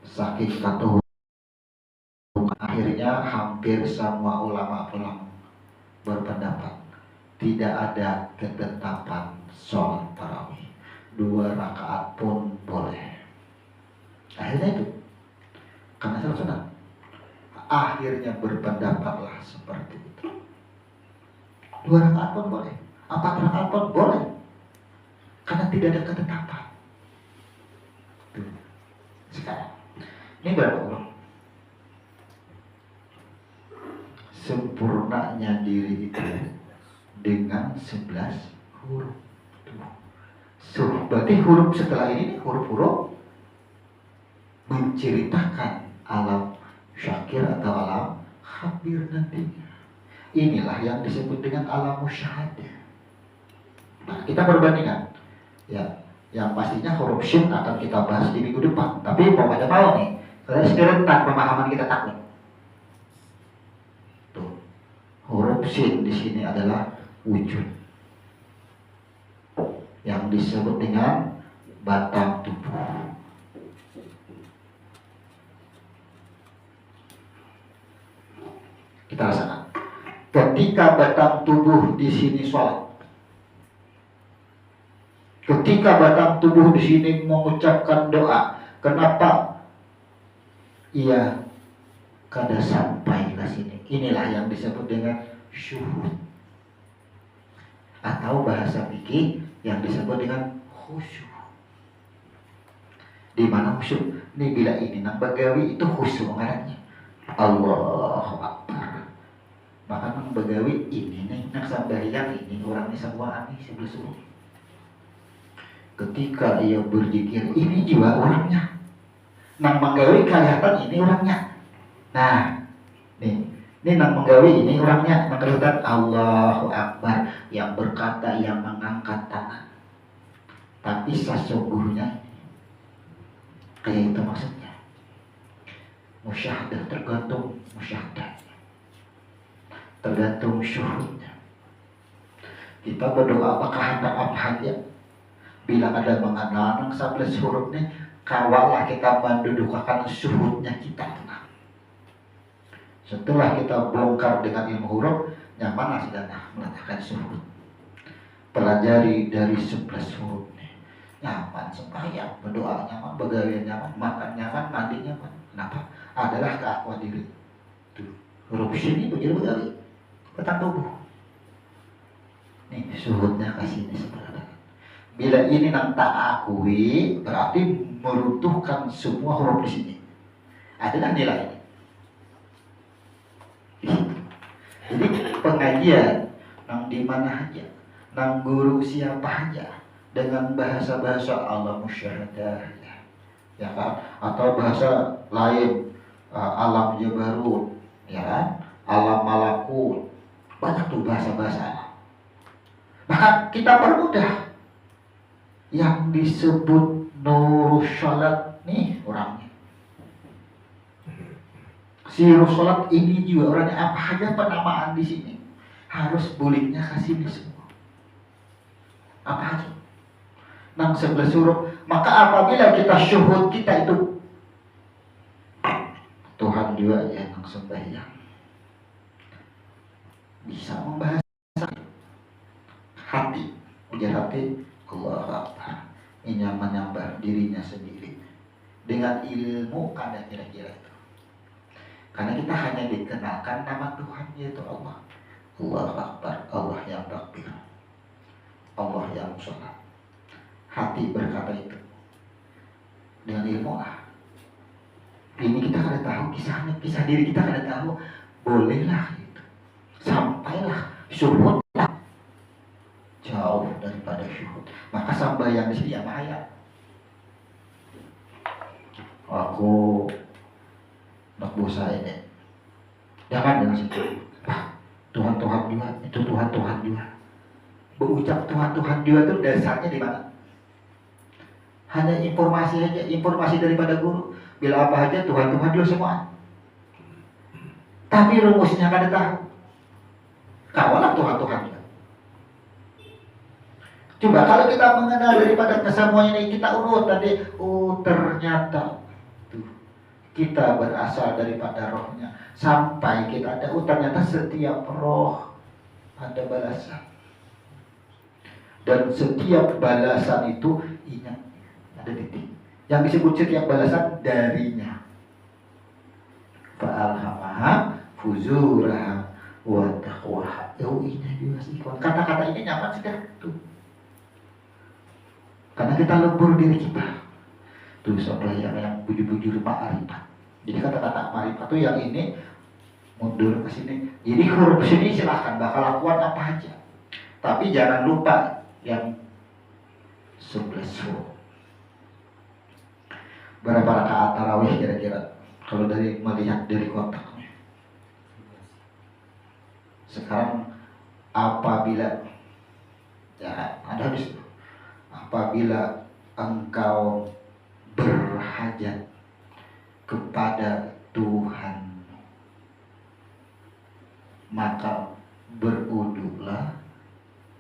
[SPEAKER 1] Saking kata akhirnya hampir semua ulama berpendapat tidak ada ketetapan sholat tarawih 2 rakaat pun boleh. Akhirnya itu karena salah, akhirnya berpendapatlah seperti itu. 2 rakaat pun boleh, 4 rakaat pun boleh, karena tidak ada ketetapan. Sekarang ini berapa huruf? Sempurnanya diri itu dengan 11 huruf. Berarti huruf setelah ini huruf-huruf menceritakan alam syakir atau alam khabir nantinya. Inilah yang disebut dengan alam musyahadah. Nah, kita perbandingan. Ya, yang pastinya huruf syin akan kita bahas di minggu depan. Tapi mau ada mau nih, karena serentak pemahaman kita takut. Tuh, huruf syin di sini adalah wujud, yang disebut dengan batang tubuh. Kita rasakan. Ketika batang tubuh di sini sholat, ketika batang tubuh di sini mengucapkan doa, kenapa ia kada sampai ke sini? Inilah yang disebut dengan syuhud, atau bahasa fikih yang disebut dengan khusyuk. Di mana khusyuk? Ini bila ini nang bagawi itu khusyuk ngarannya. Allahu Akbar. Maka nang bagawi ini nih nak sambayang ini orangnya semua ani sebelum. Ketika ia berzikir, ini juga orangnya. Nang menggawi kelihatan ini orangnya. Nah, ini nang menggawi ini orangnya. Nang kelihatan Allahu Akbar, yang berkata, yang mengangkat tangan. Tapi sesungguhnya kayak itu maksudnya. Musyahadah tergantung musyahadah, tergantung syuhudnya. Kita berdoa apakah hendak apa saja. Bila ada mengenal nang 11 huruf nih, kawalah kita mendudukakan syuhudnya kita. Setelah kita bongkar dengan ilmu huruf, nyaman sudah meletakkan syuhud. Pelajari dari 11 huruf nih. Nyaman sembahyang, berdoa nyaman, begawe nyaman, makan nyaman, mandi nyaman. Kenapa? Adalah keakuan diri. Tuh, huruf sini begitu begawe, batang tubuh. Nih syuhudnya kasih ini sebenarnya. Bila ini nang tak akui, berarti meruntuhkan semua huruf di sini. Adalah nilai ini. Jadi pengajian nang di mana aja, nang guru siapa aja, dengan bahasa-bahasa alam musyahadah, ya kan? Atau bahasa lain, alam jabarut, ya kan? Alam malakut, banyak tuh bahasa-bahasa alam. Maka kita permudah. Yang disebut nurus sholat nih orangnya. Sirus sholat ini juga orangnya, apa aja penamaan di sini harus buliknya kasih ini semua. Apa aja? Nang 11 huruf. Maka apabila kita syuhud kita itu Tuhan juga yang sembahyang bisa membahas hati, ujar hati Allah Akbar. Ini menyembah dirinya sendiri dengan ilmu kada kira-kira itu. Karena kita hanya dikenalkan nama Tuhan, yaitu Allah. Allah Akbar, Allah yang takbir, Allah yang sholat. Hati berkata itu dengan ilmu lah. Ini kita kada tahu kisahnya, kisah diri kita kada tahu. Bolehlah itu, sampailah syuhud lah. Jauh daripada syuhud. Maka sambayang di sini yang bahaya. Aku nak bosa ini. Jangan situ. Tuhan juga, itu Tuhan juga. Berucap Tuhan juga itu dasarnya di mana? Hanya informasi aja, informasi daripada guru. Bila apa aja Tuhan juga semua. Tapi rumusnya kada tahu. Kawalah Tuhan juga. Coba kalau kita mengenal daripada kesemuanya ini, kita urut tadi, ternyata tuh, kita berasal daripada rohnya. Sampai kita ada, ternyata setiap roh ada balasan. Dan setiap balasan itu ingat, ada titik. Yang disebut setiap balasan darinya. Fa'alhamaha fuzuraha wa taqwaha. Ini juga sih. Kata-kata ini nyaman sudah tuh. Karena kita lembur diri kita. Tuh sampai yang bujur-bujur ma'rifat. Jadi kata-kata ma'rifat itu yang ini mundur ke sini. Jadi huruf sini silahkan bakal lakukan apa aja. Tapi jangan lupa yang 11 huruf. Berapa rakaat tarawih kira-kira? Kalau dari melihat dari kotaknya. Sekarang apabila ya ada di situ. Apabila engkau berhajat kepada Tuhan, maka berwudulah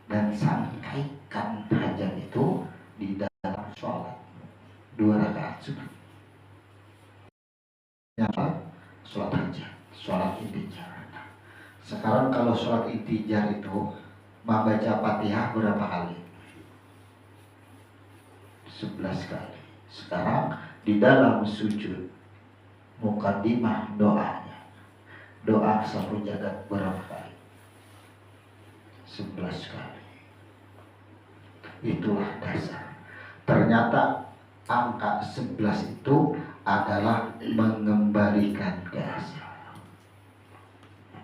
[SPEAKER 1] dan sampaikan hajat itu di dalam sholat 2 rakaat sunat. Apa? Sholat hajat, sholat intijar. Sekarang kalau sholat intijar itu membaca Fatihah berapa kali? 11 kali. Sekarang di dalam sujud mukaddimah doanya, doa satu jagat berapa kali? 11 kali. Itulah dasar. Ternyata angka 11 itu adalah mengembalikan ke asal.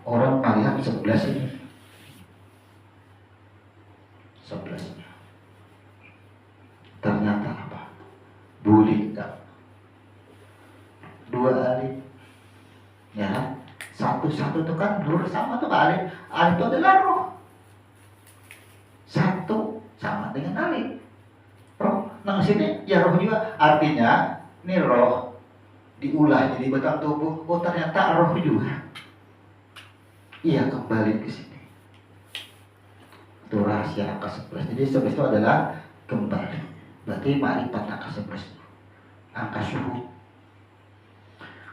[SPEAKER 1] Orang melihat 11 ini 11 nya ternyata apa? Bulikkan 2 alif ya, satu itu kan nur sama tuh alif. Alif itu adalah roh, satu sama dengan alif roh. Nah sini ya roh juga, artinya ini roh diulah jadi batang tubuh. Oh ternyata roh juga. Iya, kembali ke sini. Itu rahasia angka 11. Jadi 11 itu adalah kembali. Berarti ma'rifat angka 11 itu angka syuhud.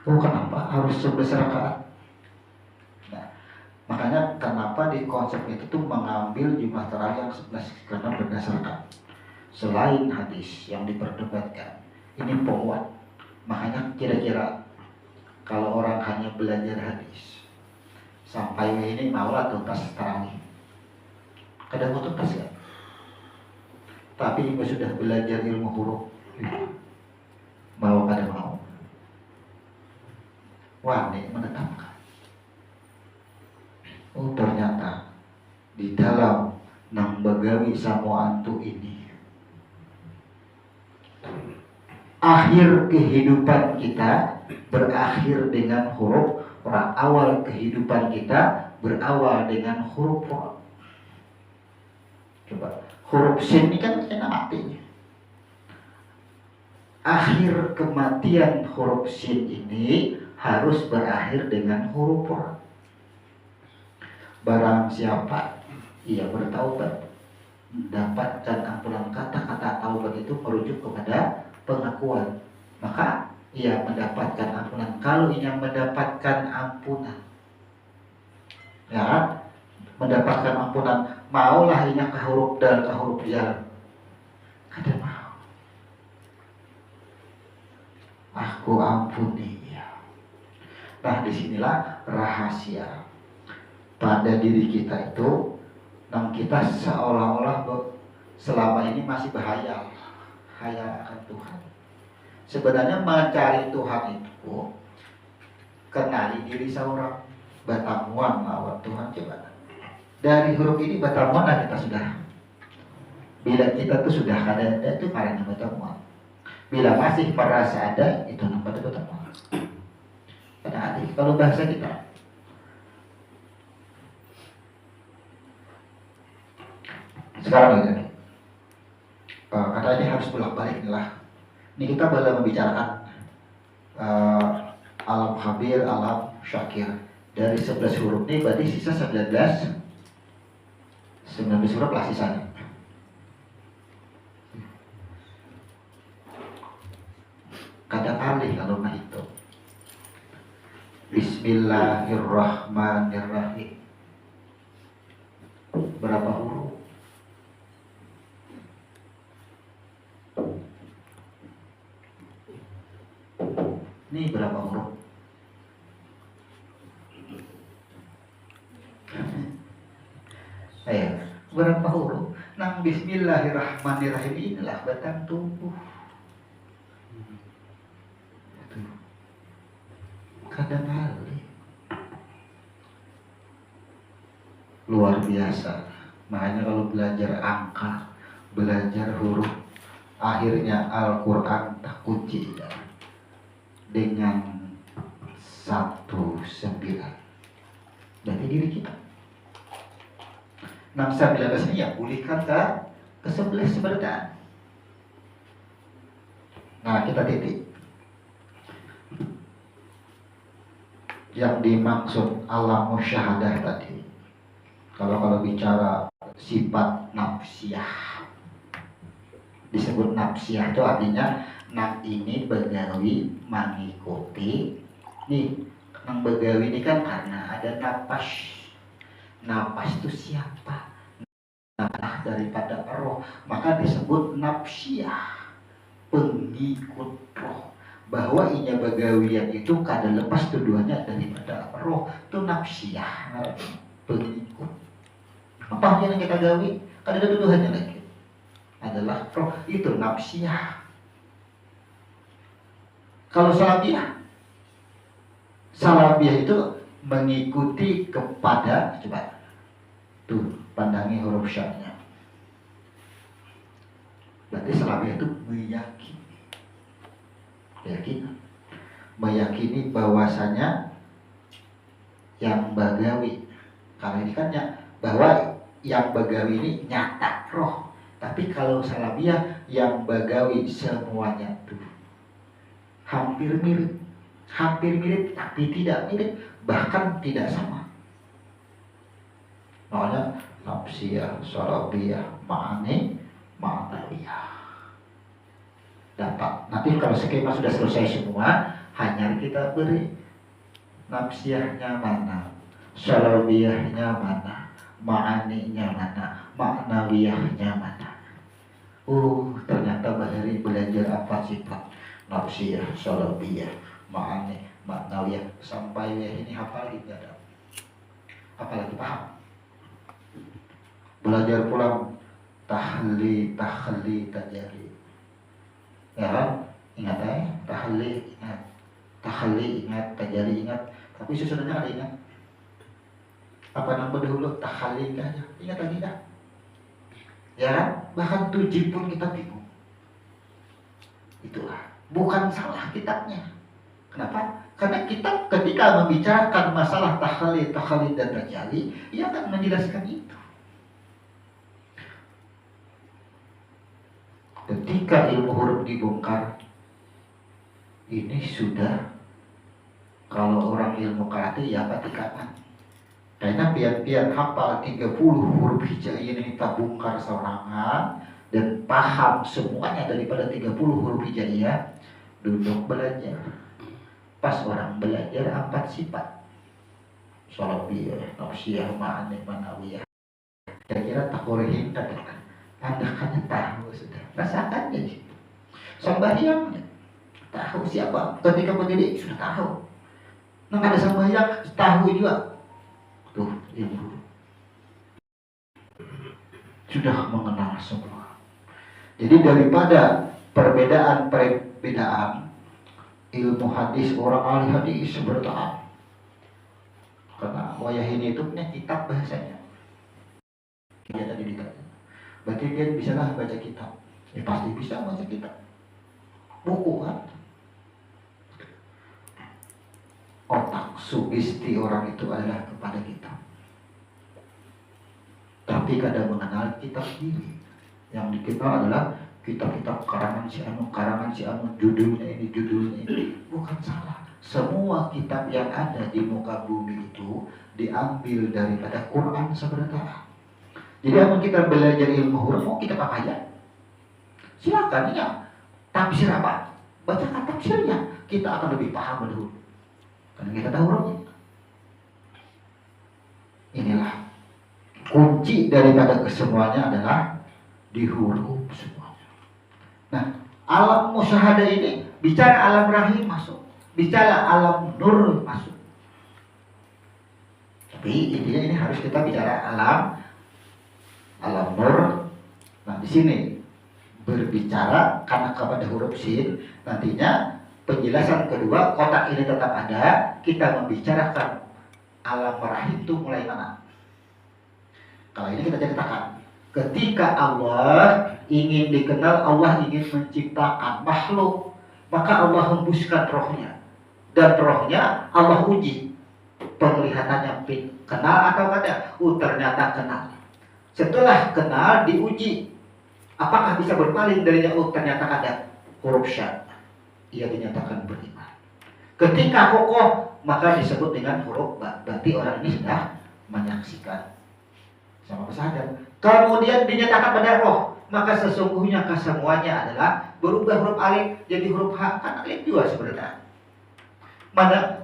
[SPEAKER 1] Oh kenapa harus 11 rakaat? Nah, makanya kenapa di konsep itu tuh mengambil jumlah tarawih yang 11, karena berdasarkan selain hadis yang diperdebatkan ini penguat. Makanya kira-kira kalau orang hanya belajar hadis sampai ini mau lah tuntas tarawih, kadang mau tuntas ya. Tapi ibu sudah belajar ilmu huruf, mau kadang mau. Wah, ini menetapkan. Oh ternyata di dalam nang bagawi samuantu ini akhir kehidupan kita berakhir dengan huruf ra. Awal kehidupan kita berawal dengan huruf ra. Coba huruf sin ini kan kena mati. Akhir kematian huruf sin ini harus berakhir dengan huruf ra. Barang siapa ia bertaubat, mendapatkan ampunan. Kata-kata taubat itu merujuk kepada pengakuan, maka ia mendapatkan ampunan. Kalau ia mendapatkan ampunan, ya, mendapatkan ampunan, maulah ia ke huruf dal, ke huruf ya, kada mau. Aku ampuni ya. Nah disinilah rahasia pada diri kita itu, yang kita seolah-olah selama ini masih bahaya akan Tuhan. Sebenarnya mencari Tuhan itu kenali diri seorang. Batamuan lawan Tuhan, coba dari huruf ini batamuan lah kita sudah. Bila kita tuh sudah ada itu karena batamuan. Bila masih merasa ada, itu namanya batamuan. Karena ada kalau bahasa kita. Sekarang ini katanya harus bolak-balik lah. Ini kita boleh membicarakan alam khabir, alam syakir. Dari 11 huruf ini berarti sisa 19 huruf lah sisanya. Kata alih kalau mah itu. Bismillahirrahmanirrahim. Berapa huruf? Ini berapa huruf? Ayo, berapa huruf? Nang Bismillahirrahmanirrahim inilah batang tubuh. Kadang kali luar biasa. Makanya kalau belajar angka, belajar huruf, akhirnya Al-Quran tak kunci ya. dengan 19. Berarti diri kita. 619 ini ya pulihkan ke 11 seberdaan. Nah, kita titik. Yang dimaksud alam musyahadah tadi, kalau bicara sifat nafsiyah, disebut nafsiyah itu artinya ini begawi mengikuti. Nih, yang begawi ini kan karena ada napas. Napas itu siapa? Nah, daripada roh, maka disebut nafsiyah, pengikut roh. Bahwa inya bagawian itu kada lepas tuduhannya daripada roh, itu nafsiyah, pengikut. Apa yang kita gawi? Kada ada tuduhannya lagi, adalah roh, itu nafsiyah. Kalau salabiyah itu mengikuti kepada, coba tuh pandangi huruf syar'nya. Berarti salabiyah itu meyakini bahwasanya yang bagawi, kalau ini kan bahwa yang bagawi ini nyata roh. Tapi kalau salabiyah yang bagawi semuanya tuh hampir mirip tapi tidak mirip, bahkan tidak sama. Makanya nafsiyah, salabiyah, ma'nawiyah. Dapat. Nanti kalau skema sudah selesai semua, hanya kita beri nafsiyahnya mana, salabiyahnya mana, ma'aninya mana, ma'nawiyahnya mana. Ternyata Bahari belajar apa sifat nafsiyah, salabiyah, ma'ani, ma'nawiyah, sampai ini hafal tidak ada. Apalagi paham. Belajar pulang tahli, tajari. Ya, ingat tahli ingat, tajari ingat, tapi sesudahnya ada ingat. Apa nama dahulu tahli aja, ingat lagi dah. Ya kan? Bahkan 7 pun kita bingung. Itulah, bukan salah kitabnya. Kenapa? Karena kitab ketika membicarakan masalah tahli dan tajari, ia akan menjelaskan itu. Ketika ilmu huruf dibongkar, ini sudah, kalau orang ilmu karate ya patikaman. Karena pian-pian hafal 30 huruf hijaiyah ini kita bongkar sorangan dan paham semuanya daripada 30 huruf hijaiyah, duduk belajar. Pas orang belajar 4 sifat, salabiyah, nafsiyah, ma'ani, ma'nawiyah. Kira-kira takurihim katakan. Anda tahu sudah, rasakan jadi sembahyang tahu siapa, ketika berdiri sudah tahu. Nah, ada sembahyang tahu juga. Tuh, ibu sudah mengenal semua. Jadi daripada perbedaan ilmu hadis, orang ahli hadis bertahan. Karena wayah ini itu punya kitab bahasanya. Dia tadi dikatakan. Berarti dia bisa lah baca kitab. Ya pasti bisa baca kitab. Buku kan. Otak sugesti orang itu adalah kepada kitab. Tapi kadang mengenal kitab sendiri. Yang dikenal adalah kitab-kitab karangan si anu, judulnya ini. Bukan salah. Semua kitab yang ada di muka bumi itu diambil daripada Quran sebenarnya. Jadi kalau kita belajar ilmu huruf, mau kita apa aja? Silakan ya. Tafsir apa? Bacakan tafsirnya. Kita akan lebih paham dulu. Karena kita tahu hurufnya. Inilah kunci daripada kesemuanya adalah di huruf semuanya. Nah, alam musyahadah ini bicara alam rahim masuk, bicara alam nur masuk. Tapi intinya ini harus kita bicara alam nur. Nah, di sini berbicara karena kepada huruf sin, nantinya penjelasan kedua kotak ini tetap ada. Kita membicarakan alam rahim itu mulai mana? Kalau ini kita ceritakan ketika Allah ingin dikenal, Allah ingin menciptakan makhluk, maka Allah hembuskan rohnya. dan rohnya Allah uji. Penglihatannya kenal atau tidak? Ternyata kenal. Setelah kenal diuji, apakah bisa berpaling darinya? Ternyata ada huruf sya. Ia dinyatakan beriman. Ketika kokoh, maka disebut dengan huruf ba. Berarti orang ini sudah menyaksikan sama kesadaran. Kemudian dinyatakan pada roh, maka sesungguhnya kesemuanya adalah berubah huruf alif jadi huruf h. Kan alif juga sebenarnya.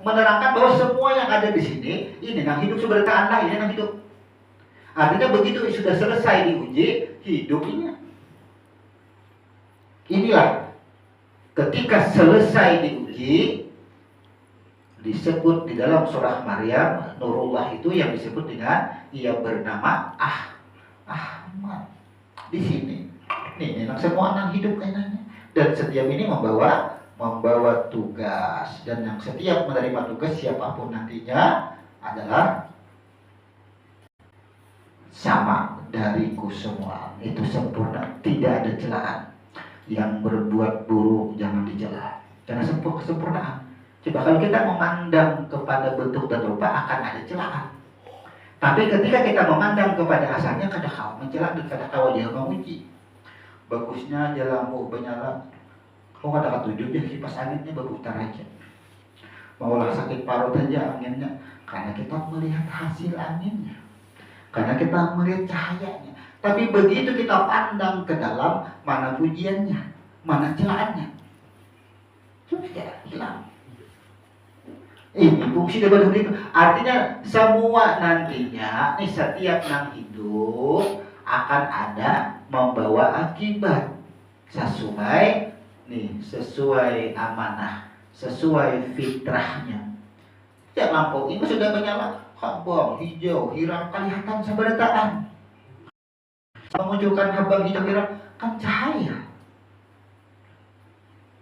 [SPEAKER 1] Menerangkan bahwa semua yang ada di sini ini yang hidup sebenarnya Anda ini yang hidup. Artinya begitu sudah selesai diuji, hidup ini. Inilah ketika selesai diuji, disebut di dalam surah Maryam, Nurullah itu yang disebut dengan ia bernama Ahmad. Di sini, nih memang semua anak hidup kayaknya. Dan setiap ini membawa tugas, dan yang setiap menerima tugas siapapun nantinya adalah sama dariku semua. Itu sempurna, tidak ada celaan. Yang berbuat buruk jangan dicela, karena kesempurnaan. Coba kalau kita memandang kepada bentuk dan rupa akan ada celaan. Tapi ketika kita memandang kepada asalnya, kadang kau mencela dan kadang kau dia menguji. Bagusnya aja lampu menyala, kau ada ketujuh deh kipas anginnya berputar aja. Maulah sakit parut aja anginnya, karena kita melihat hasil anginnya, karena kita melihat cahayanya. Tapi begitu kita pandang ke dalam, mana pujiannya, mana celaannya, sudah hilang. Ini fungsi daripada itu. Artinya semua nantinya, setiap yang hidup akan ada membawa akibat sesuai amanah, sesuai fitrahnya. Ya lampu ini sudah menyala, habang hijau hirang kelihatan seberataan. Memunculkan habang hijau hirang kan cahaya.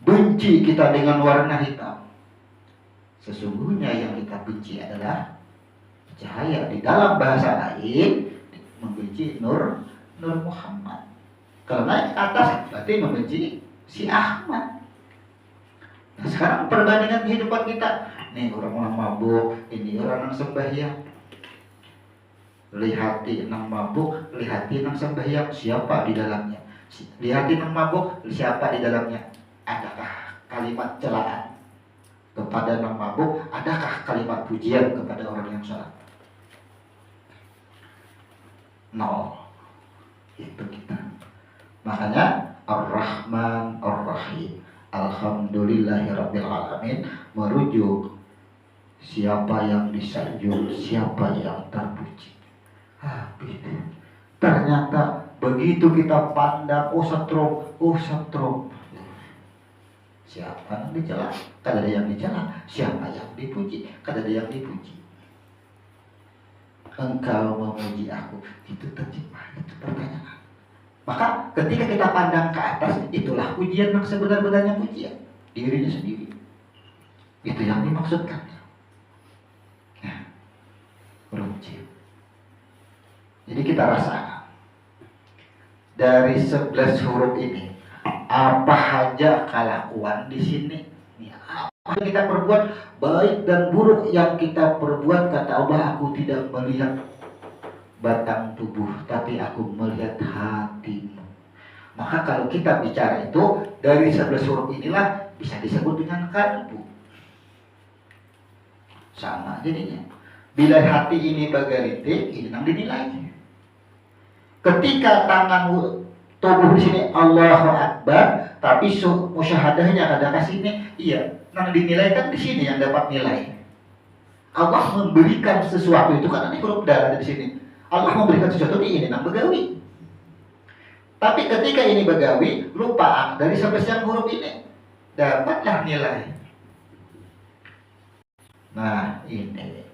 [SPEAKER 1] Benci kita dengan warna hitam. Sesungguhnya yang kita benci adalah cahaya. Di dalam bahasa lain membenci Nur Muhammad. Kalau naik ke atas berarti membenci si Ahmad. Nah sekarang perbandingan kehidupan kita, nih orang mabuk, ini orang yang sembahyang. Lihati nang mabuk, lihati nang sembahyang, siapa di dalamnya? Lihati nang mabuk, siapa di dalamnya? Adakah kalimat celaan kepada nang mabuk? Adakah kalimat pujian kepada orang yang salat? Nol. Itu kita. Makanya Ar-Rahman Ar-Rahim, Alhamdulillahirabbil alamin, merujuk siapa yang disanjung, siapa yang terpuji. Ternyata begitu kita pandang, setrum. Siapa yang dicela? Kada ada yang dicela. Siapa yang dipuji? Kada ada yang dipuji. Engkau memuji aku, itu terjemah, itu pertanyaan. Maka ketika kita pandang ke atas, itulah pujian yang sebenar-benarnya pujian, dirinya sendiri. Itu yang dimaksudkan. Nah, rujuk. Jadi kita rasakan dari 11 huruf ini, apa saja kelakuan di sini, apa yang kita perbuat, baik dan buruk yang kita perbuat, kata Allah, aku tidak melihat batang tubuh, tapi aku melihat hatimu. Maka kalau kita bicara itu dari 11 huruf inilah bisa disebut dengan kalbu. Sama jadinya. Bila hati ini bagaritik, ini yang dinilai. Ketika tangan tubuh di sini Allahu Akbar, tapi musyahadahnya kada kasih ini, iya, yang dinilai kan di sini yang dapat nilai. Allah memberikan sesuatu itu karena ini huruf dal ada di sini. Allah memberikan sesuatu ini yang begawi. Tapi ketika ini begawi, lupa dari sampai siang huruf ini dapatlah nilai. Nah ini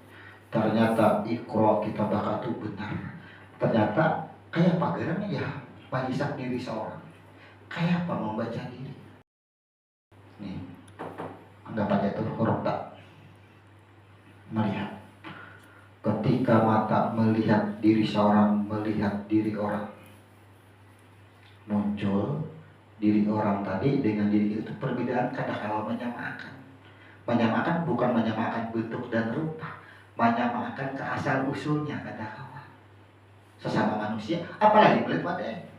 [SPEAKER 1] ternyata Iqra kita bakal benar. Ternyata kayak pageran ya, mengisap diri seorang. Kayak apa membaca diri? Nih, anggap aja itu huruf tak. Melihat. Ketika mata melihat diri seorang, melihat diri orang, muncul diri orang tadi dengan diri itu perbedaan kadang-kala menyamakan. Menyamakan bukan menyamakan bentuk dan rupa, menyamakan ke asal usulnya kata kawan. Sesama manusia, apalagi melihat pada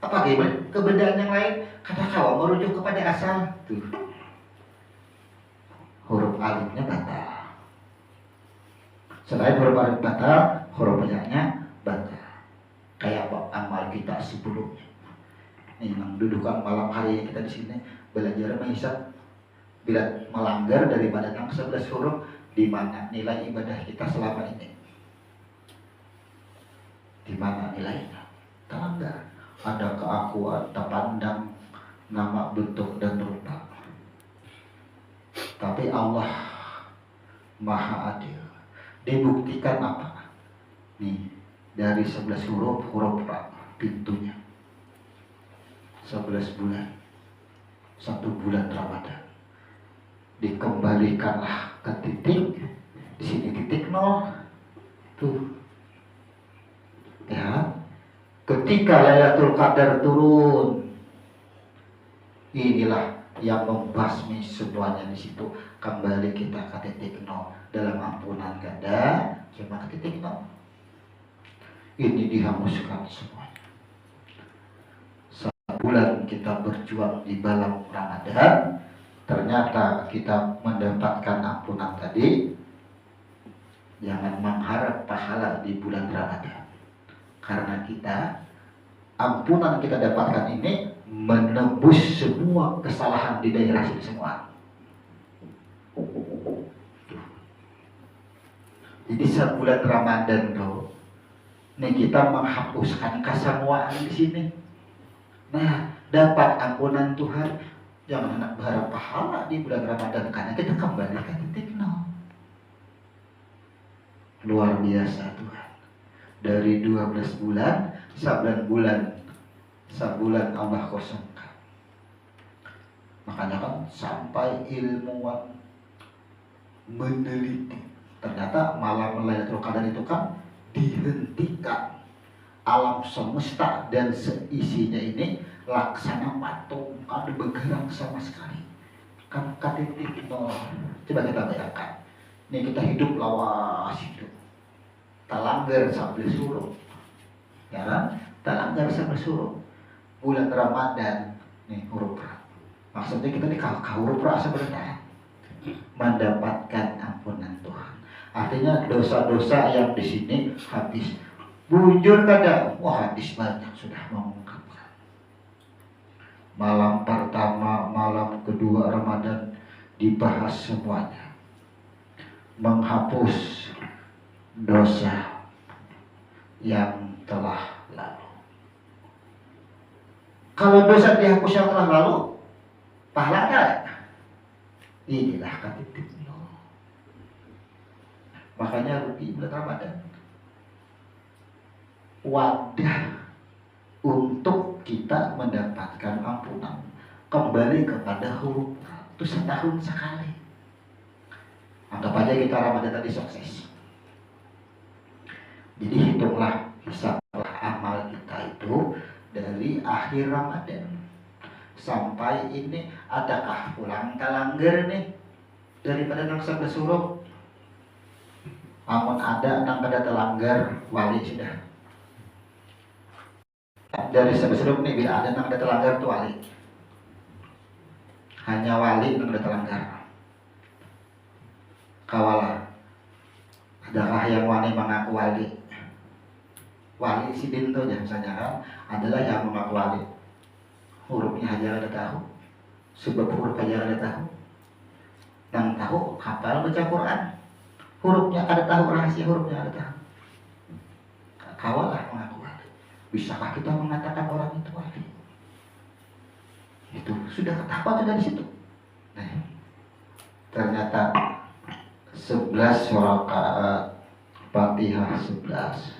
[SPEAKER 1] apalagi melihat kebedaan yang lain, kata kawan merujuk kepada asal. Tuh. Huruf alifnya batal. Selain huruf alif batal, huruf ya-nya batal. Kayak amal kita sebelumnya. Ini memang dudukan malam hari kita di sini belajar menghisap. Bila melanggar daripada 11 huruf, di mana nilai ibadah kita selama ini? Di mana nilainya? Terlanggar. Ada keakuan, terpandang, nama, bentuk, dan rupa. Tapi Allah Maha Adil. Dibuktikan apa? Nih, dari 11 huruf Ra, pintunya. 11 bulan. 1 bulan Ramadan. Dikembalikanlah ke titik, di sini titik 0. Tuh. Ya. Ketika Lailatul Qadar turun, inilah yang membasmi semuanya di situ. Kembali kita ke titik 0. Dalam ampunan ganda, cuma ke titik 0. Ini dihanguskan semuanya. 1 bulan kita berjuang di dalam Ramadan, ternyata kita mendapatkan ampunan tadi. Jangan mengharap pahala di bulan Ramadan, karena kita ampunan kita dapatkan ini menembus semua kesalahan di daerah sini semua. Jadi sebulan Ramadan tuh, nih kita menghapuskan kesemuaan di sini. Nah, dapat ampunan Tuhan. Jangan anak berharap pahala di bulan Ramadan, karena kita kembali ke titik 0. Luar biasa Tuhan. Dari 12 bulan, 9 bulan, sebulan Allah kosongkan. Makanya kan sampai ilmuwan meneliti, ternyata malam Lailatul Qadar itu kan dihentikan. Alam semesta dan seisinya ini laksana patung, ada bergerak sama sekali. Kan titik 0. Coba kita bayangkan. Ini kita hidup lawas hidup. Talanggar sambil suruh. Ya kan? Talanggar sambil suruh. Bulan Ramadan, nih huruf Ra. Maksudnya kita nih kalau huruf Ra sebenarnya mendapatkan ampunan Tuhan. Artinya dosa-dosa yang di sini habis. Bujur kada, wah hadis banyak sudah mengungkapkan. Malam pertama, malam kedua Ramadan dibahas semuanya. Menghapus dosa yang telah lalu. Kalau dosa dihapus yang telah lalu, pahala ada. Inilah titik 0. Makanya rugi bulan Ramadan. Wadah untuk kita mendapatkan ampunan, kembali kepada huruf itu setahun sekali. Anggap aja kita Ramadan tadi sukses. Jadi hitunglah, hisablah amal kita itu dari akhir Ramadan sampai ini. Adakah pulang talanggar nih daripada nang 11 huruf? Amun ada nang kada talanggar, wali sudah. Dari sebelum nih, bila ada nang ada telanggar itu wali. Hanya wali nang ada telanggar. Kawalah. Adakah yang wani mengaku wali? Wali si bintu misalnya kan adalah yang mengaku wali. Hurufnya aja ada tahu. Sebab huruf aja ada tahu. Nang tahu hafal baca Quran. Hurufnya ada tahu, rahasia hurufnya ada tahu. Kawalah mengaku. Bisakah kita mengatakan orang itu wali? Itu sudah ketahuan sudah di situ. Nah, ternyata 11 rakaat Fatihah 11.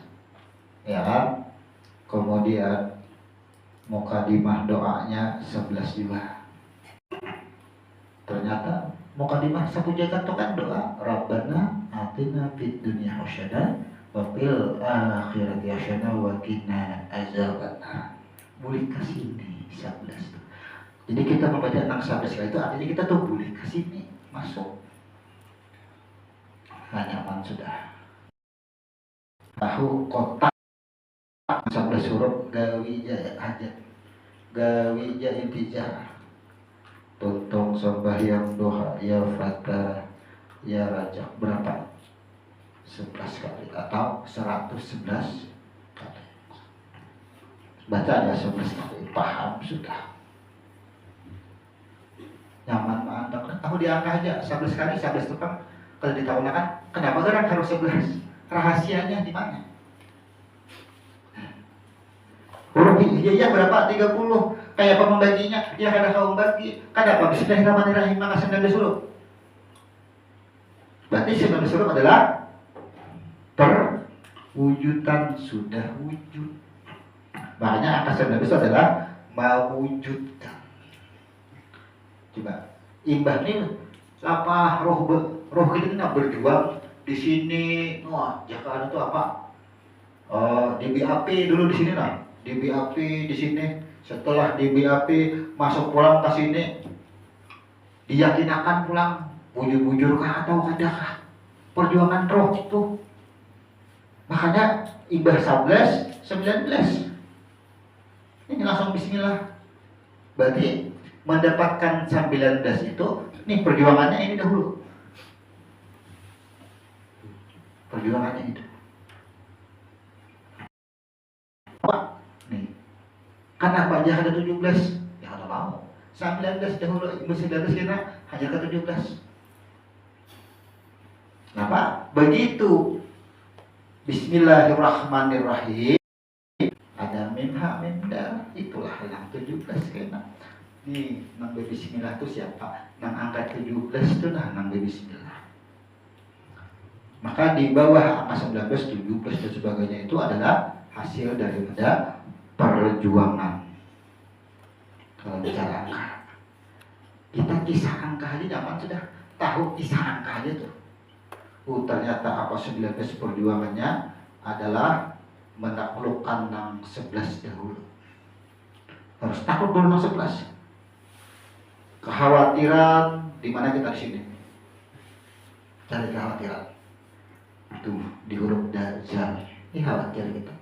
[SPEAKER 1] Ya kan? Kemudian mukadimah doanya 11 juga. Ternyata mukadimah satu jagat itu kan doa Rabbana atina fid dunya hasanah wa fil akhirati hasanah wa qina azabannar. Boleh ke sini 11 tuh. Jadi kita membaca tentang 11 itu artinya kita tuh boleh ke sini. masuk. Nyaman sudah. Tahu kotak 11 huruf gawija hajat. Gawija intijah. Tuntung sembahyang doa ya fata ya rajak berapa? 11 kali atau 111 kali. Baca ya 11 kali, paham sudah. Nyaman mantap kan? Tahu diangka aja 11 kali 11 tukang. Kalau ditahunakan, kenapa gerak harus 11? Rahasianya di mana? Huruf hijaiyah berapa? 30. Kayak apa membaginya? Ya kada kau bagi. Kenapa? Bismillahirrahmanirrahim maka 19 huruf. Berarti 19 huruf adalah perwujudan, sudah wujud. Makanya angka 19 itu adalah mewujudkan. Coba imbah nih apa roh kita ini berjuang di sini. Wah, Jakarta itu apa? Di BAP dulu di sini lah. Di BAP di sini. Setelah di BAP masuk pulang ke sini, diyakinakan pulang bujur-bujur kah atau kadakah? Perjuangan roh itu. Makanya imbah 11, 19. Ini langsung bismillah. Berarti mendapatkan 19 itu, nih perjuangannya ini dahulu. Perjuangannya itu. Apa? Nih. Kenapa aja ada 17? Ya kalau mau. 19 dahulu, 19 kira hanya ke 17. Kenapa? Begitu. Bismillahirrahmanirrahim. Ada minha minda, itulah yang 17 kena. Nih, nang bismillah itu siapa? Nang angka 17 itu nah nang bismillah. Maka di bawah angka 19, 17 dan sebagainya itu adalah hasil daripada perjuangan. Kalau bicara angka, kita kisah angka aja zaman sudah tahu kisah angka aja tuh. Ternyata apa 19 perjuangannya adalah menaklukkan nang 11 dahulu. Harus takut dulu nang 11. Kekhawatiran di mana kita di sini? Cari kekhawatiran. Itu di huruf dajjal. Ini khawatir kita.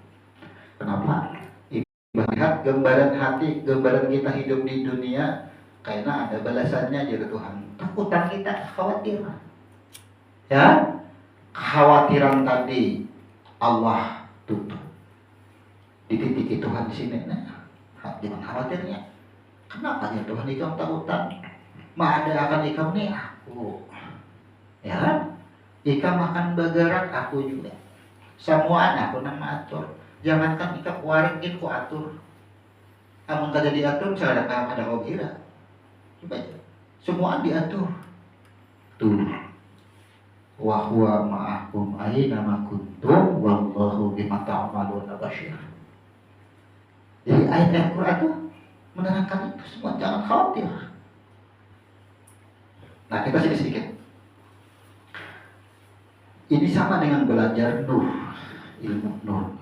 [SPEAKER 1] Kenapa? Lihat gambaran hati, gambaran kita hidup di dunia, karena ada balasannya jadi Tuhan. Takutan kita, khawatir. Ya, kekhawatiran tadi Allah tutup. Di titik Tuhan di sini, nah, jangan khawatirnya. Kenapa ya Tuhan ikam takutan? Ma ada akan ikam nih aku. Ya, ikam akan bagarak aku juga. Semua aku nang atur. Jangankan ikam waringin ku atur. Amun kada diatur, misalnya ada kau kira. Coba aja. Semua diatur. Tuh. Wa huwa ma'akum aina ma kuntum wallahu bima ta'maluna basyir. Jadi ayat Al-Qur'an itu menerangkan itu semua, jangan khawatir. Nah, kita sedikit. Ini sama dengan belajar nur, ilmu nur.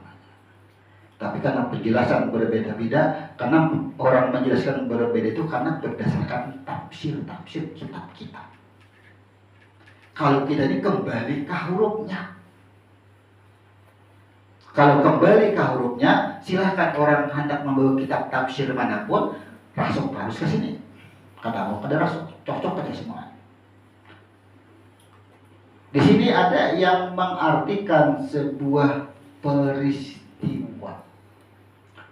[SPEAKER 1] Tapi karena penjelasan berbeda-beda, karena orang menjelaskan berbeda itu karena berdasarkan tafsir kitab kita. Kalau kita ini kembali ke hurufnya. Kalau kembali ke hurufnya, silahkan orang hendak membawa kitab tafsir manapun, langsung harus ke sini. Kada mau kada langsung cocok aja semua. Di sini ada yang mengartikan sebuah peristiwa.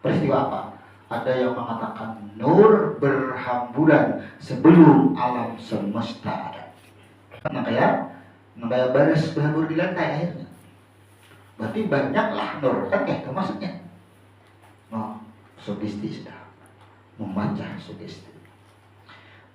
[SPEAKER 1] Peristiwa apa? Ada yang mengatakan nur berhamburan sebelum alam semesta ada. Nah kayak baris berhambur di lantai akhirnya. Berarti banyaklah nur, kan kayak itu maksudnya. Oh, sugesti sudah. Membaca sugesti.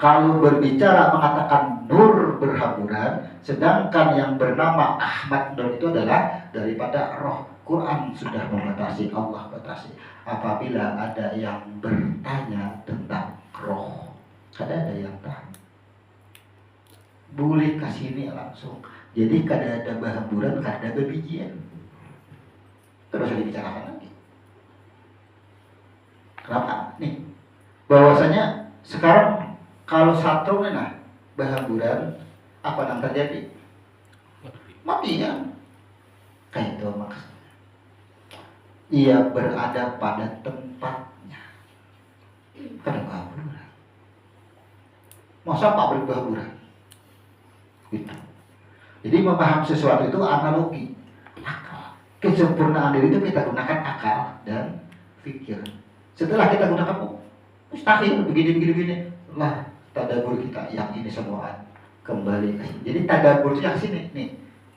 [SPEAKER 1] Kalau berbicara mengatakan nur berhamburan, sedangkan yang bernama Ahmad Nur itu adalah daripada roh. Quran sudah membatasi, Allah batasi. Apabila ada yang bertanya tentang roh, kada ada yang tahu. Boleh kasih ini langsung. Jadi kada ada berhamburan, kada ada bebijian. Terus dibicarakan lagi. Kenapa? Nih, bahwasanya sekarang kalau satu nah berhamburan Apa yang terjadi? Mati kan? Kayak itu maksudnya. Ia berada pada tempatnya. Pada baburan. Masa pabrik baburan? Gitu. Jadi memahami sesuatu itu analogi. Akal. Kesempurnaan diri itu kita gunakan akal dan pikir. Setelah kita gunakan mustahil begini. Lah tadabur kita yang ini semua kembali ke sini. Jadi tadabur itu yang sini nih.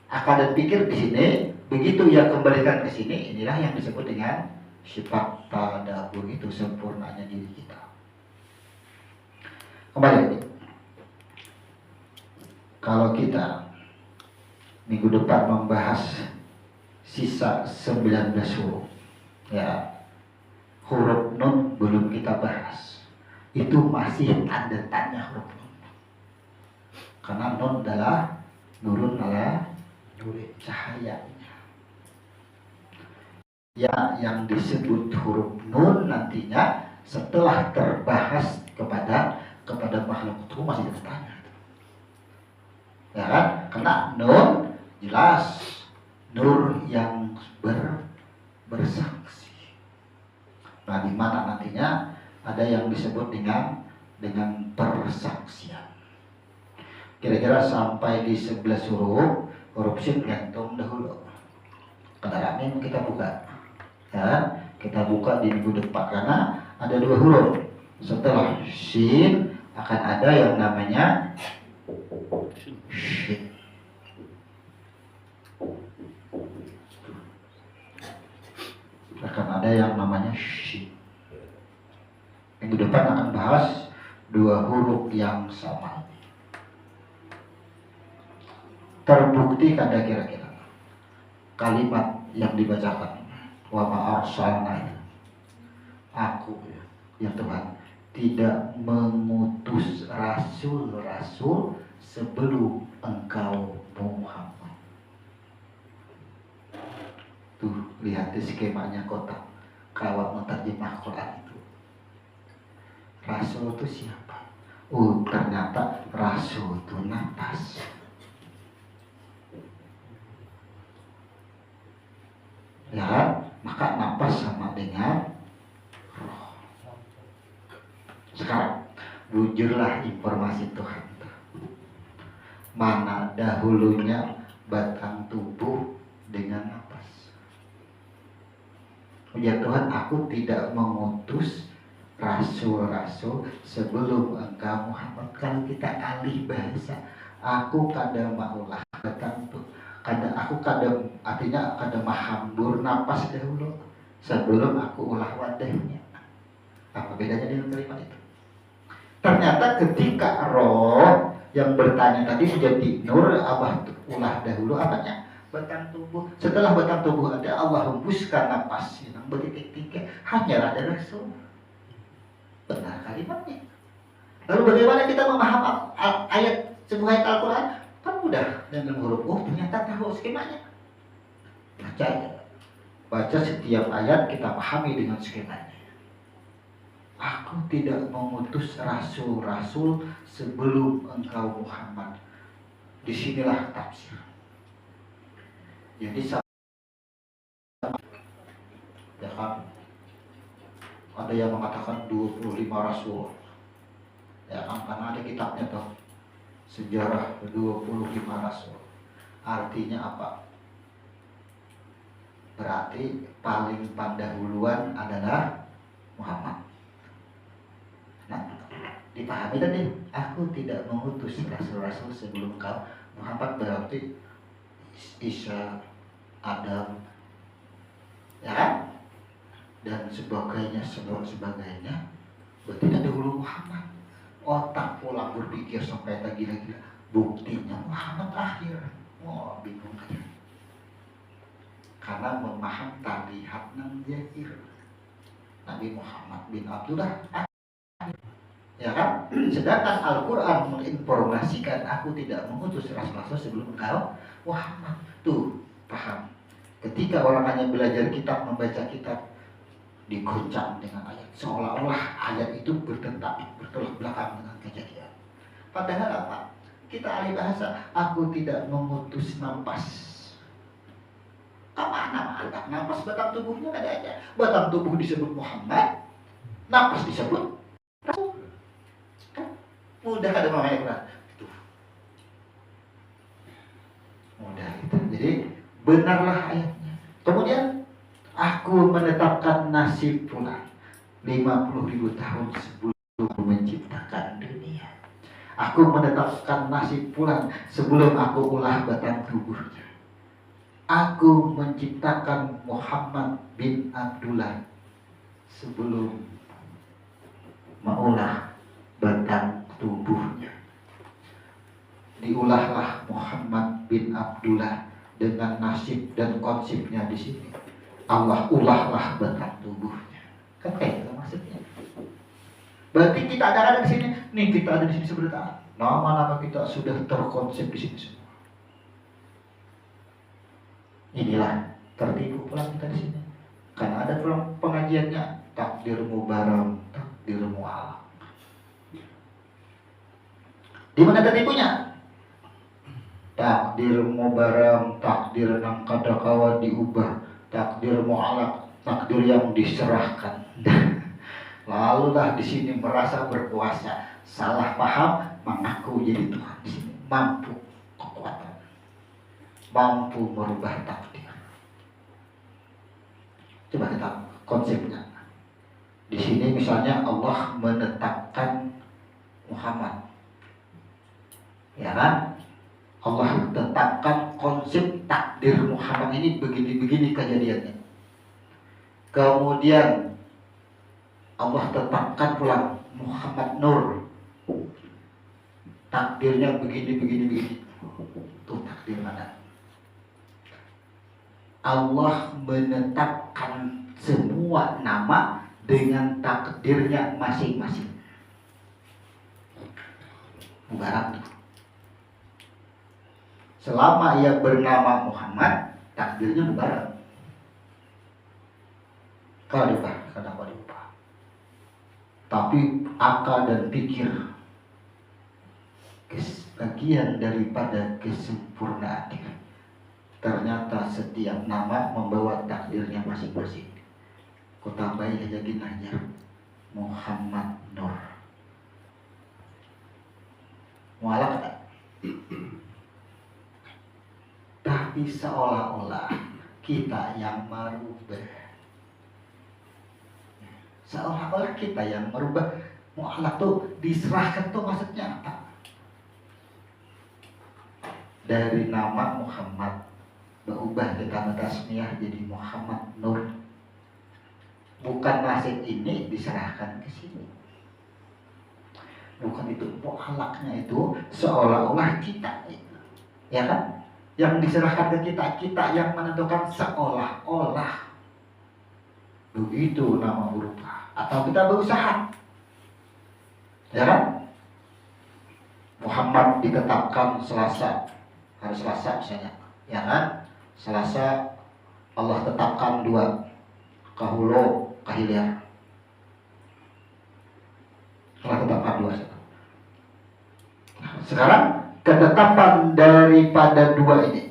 [SPEAKER 1] Akal dan pikir di sini, begitu ia kembalikan ke sini, inilah yang disebut dengan sifat tadabur itu, sempurnanya diri kita. Kembali lagi. Kalau kita minggu depan membahas sisa 19 huruf, ya, huruf nun belum kita bahas. Itu masih tanda tanya huruf nun. Karena nun adalah nurun adalah cahayanya. Ya, yang disebut huruf nun nantinya setelah terbahas kepada makhluk itu masih tertanya. Ya kan? Karena nun jelas nur yang bersaksi. Nah, di mana nantinya ada yang disebut dengan persaksian. Kira-kira sampai di 11 huruf shin gantung dahulu. Kendaraan ini kita buka. Ya, kita buka di minggu depan karena ada 2 huruf. Setelah shin akan ada yang namanya shin. Akan ada yang namanya shin. Minggu depan akan bahas 2 huruf yang sama. Terbukti kada kira-kira kalimat yang dibacakan wa ma arsalna, aku ya Tuhan tidak mengutus rasul-rasul sebelum engkau Muhammad. Tuh lihat di skemanya kotak kalau menerjemah Quran itu. Rasul itu siapa? Oh ternyata rasul itu nafas. Ya, maka nafas sama dengan roh. Sekarang bujurlah informasi Tuhan. Mana dahulunya batang tubuh dengan nafas. Ya Tuhan, aku tidak mengutus rasul-rasul sebelum engkau Muhammad. Kalau kita alih bahasa, aku kada maulah batang tubuh. Aku artinya mahambur napas dahulu sebelum aku ulah wadahnya. Apa bedanya dengan kalimat itu? Ternyata ketika roh yang bertanya tadi menjadi nur, abah ulah dahulu apanya? Batang tubuh. Setelah batang tubuh ada, Allah hembuskan napas yang bertitik-titik, hanyalah ada rasul. Benar kalimatnya. Lalu bagaimana kita memahami ayat sebuah ayat Al-Quran? Kan mudah dengan huruf. Oh ternyata tahu skemanya. Baca setiap ayat kita pahami dengan skemanya. Aku tidak mengutus rasul-rasul sebelum engkau Muhammad. Disinilah tafsir. Jadi ya kan, ada yang mengatakan 25 rasul. Ya kan, karena ada kitabnya tuh. Sejarah 25 rasul. Artinya apa? Berarti paling pendahuluan adalah Muhammad. Nah, dipahami tadi, aku tidak mengutus rasul-rasul sebelum kau. Muhammad berarti Isa, Adam, ya kan? Dan sebagainya. Berarti dahulu Muhammad. Otak pulang berpikir sampai tak gila-gila. Buktinya Muhammad akhir. Wah, bingung aja. Karena memaham talihat nang jahir. Nabi Muhammad bin Abdullah. Ya kan? Sedangkan Al-Quran menginformasikan aku tidak mengutus rasul-rasul sebelum engkau Muhammad. Tuh, paham. Ketika orang hanya belajar kitab, membaca kitab, digoncang dengan ayat, seolah-olah ayat itu bertolak belakang dengan kejadian. Padahal apa? Kita alih bahasa, aku tidak memutus nafas. Kemana mana? Nafas batang tubuhnya ada aja. Batang tubuh disebut Muhammad, nafas disebut Rasul. Mudah ada mamanya Quran. Itu. Mudah itu. Jadi benarlah ayatnya. Kemudian aku menetapkan nasib pula 50.000 tahun sebelum menciptakan dunia. Aku menetapkan nasib pula sebelum aku ulah batang tubuhnya. Aku menciptakan Muhammad bin Abdullah sebelum mengolah batang tubuhnya. Diulahlah Muhammad bin Abdullah dengan nasib dan konsepnya di sini. Allah ulahlah batang tubuhnya. Kan kayak itu maksudnya. Berarti kita ada di sini. Nih kita ada di sini sebentar. Nama-nama kita sudah terkonsep di sini semua. Inilah tertipu pulang kita di sini. Karena ada pulang pengajiannya takdirmu barang, takdirmu alam. Di mana tertipunya? Takdirmu barang, takdir nang kadakawa diubah, takdirmu alam, takdir yang diserahkan. Lalulah di sini merasa berkuasa, salah paham, mengaku jadi Tuhan di sini, mampu kekuatan, mampu merubah takdir. Coba kita konsepnya. Di sini misalnya Allah menetapkan Muhammad, ya kan? Allah tetapkan konsep takdir Muhammad ini begini-begini kejadiannya. Kemudian Allah tetapkan pula Muhammad Nur, takdirnya begini. Itu takdir mana? Allah menetapkan semua nama dengan takdirnya masing-masing. Mubarak. Selama ia bernama Muhammad, takdirnya mubarak. Kalau diubah, kenapa diubah? Tapi akal dan pikir bagian daripada kesempurnaan diri. Ternyata setiap nama membawa takdirnya masing-masing. Kau tambahin aja gini aja, Muhammad Nur. Mualaf tak? Tapi seolah-olah kita yang merubah. Seolah-olah kita yang merubah. Mu'alaf tuh diserahkan tuh maksudnya apa? Dari nama Muhammad berubah kita tasmiyah jadi Muhammad Nur. Bukan nasib ini diserahkan ke sini. Bukan itu. Mu'alafnya itu seolah-olah kita itu. Ya kan? Yang diserahkan ke kita yang menentukan seolah-olah. Begitu nama berubah. Atau kita berusaha, ya kan? Muhammad ditetapkan Selasa, hari Selasa misalnya, ya kan? Selasa Allah tetapkan 2 kahulo kahiliar. Allah tetapkan 2. Sekarang ketetapan daripada 2 ini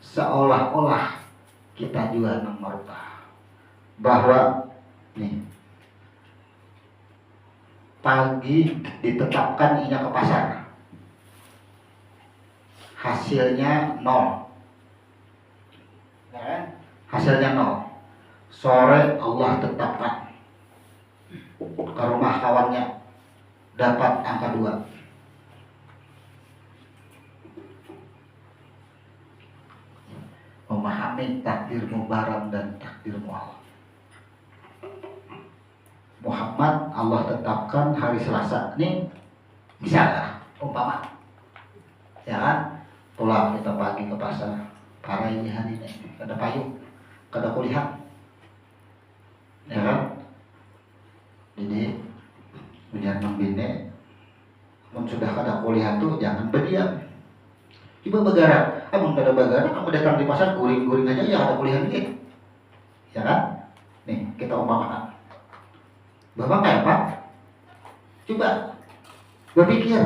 [SPEAKER 1] seolah-olah kita juga merubah bahwa nih pagi ditetapkan inya ke pasar, hasilnya 0, ya kan? Hasilnya 0. Sore Allah tetapkan ke rumah kawannya dapat angka 2. Memahami takdirmu barang dan takdirmu Allah. Muhammad Allah tetapkan hari Selasa. Ini bisa umpama, ya kan? Pulang kita pagi ke pasar, para ini hari ini ada payung, ada kuliah, ya kan? Jadi ujian membine, sudah ada kuliah tuh jangan berdiam. Coba bagara, kamu ada bagara, kamu datang di pasar guring-guring aja ya ada kuliah dikit, ya kan? Nih kita umpamakan. Bapak kayak apa? Coba berpikir.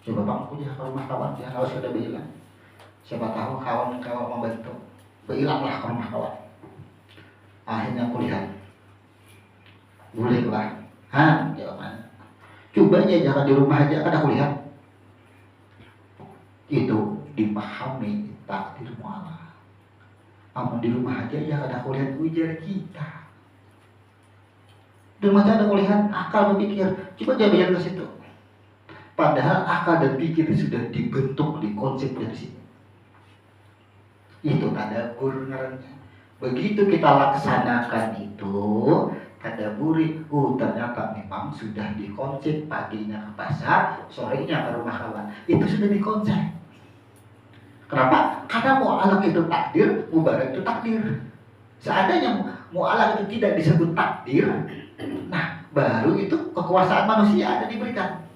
[SPEAKER 1] Coba bang kuliah ke rumah kawan ya, kalau sudah bilang. Siapa tahu kawan-kawan membantu. Berhilanglah ke rumah kawan. Akhirnya kuliah. Bolehlah. Jawabannya. Coba aja jangan di rumah aja ada kuliah. Itu dipahami takdir mu'alaf. Amun di rumah aja ya ada kuliah ujar kita. Di rumah aja ada kuliah, akal berpikir. Coba aja biar ke situ. Padahal akal dan pikir sudah dibentuk, dikonsep dari situ. Itu tadabbur ngarannya. Begitu kita laksanakan itu, tadabburi, ternyata memang sudah dikonsep, paginya ke pasar, sorenya ke rumah kawan. Itu sudah dikonsep. Kenapa? Karena mu'alaf itu takdir, mubarak itu takdir. Seandainya mu'alaf itu tidak disebut takdir, nah baru itu kekuasaan manusia ada diberikan.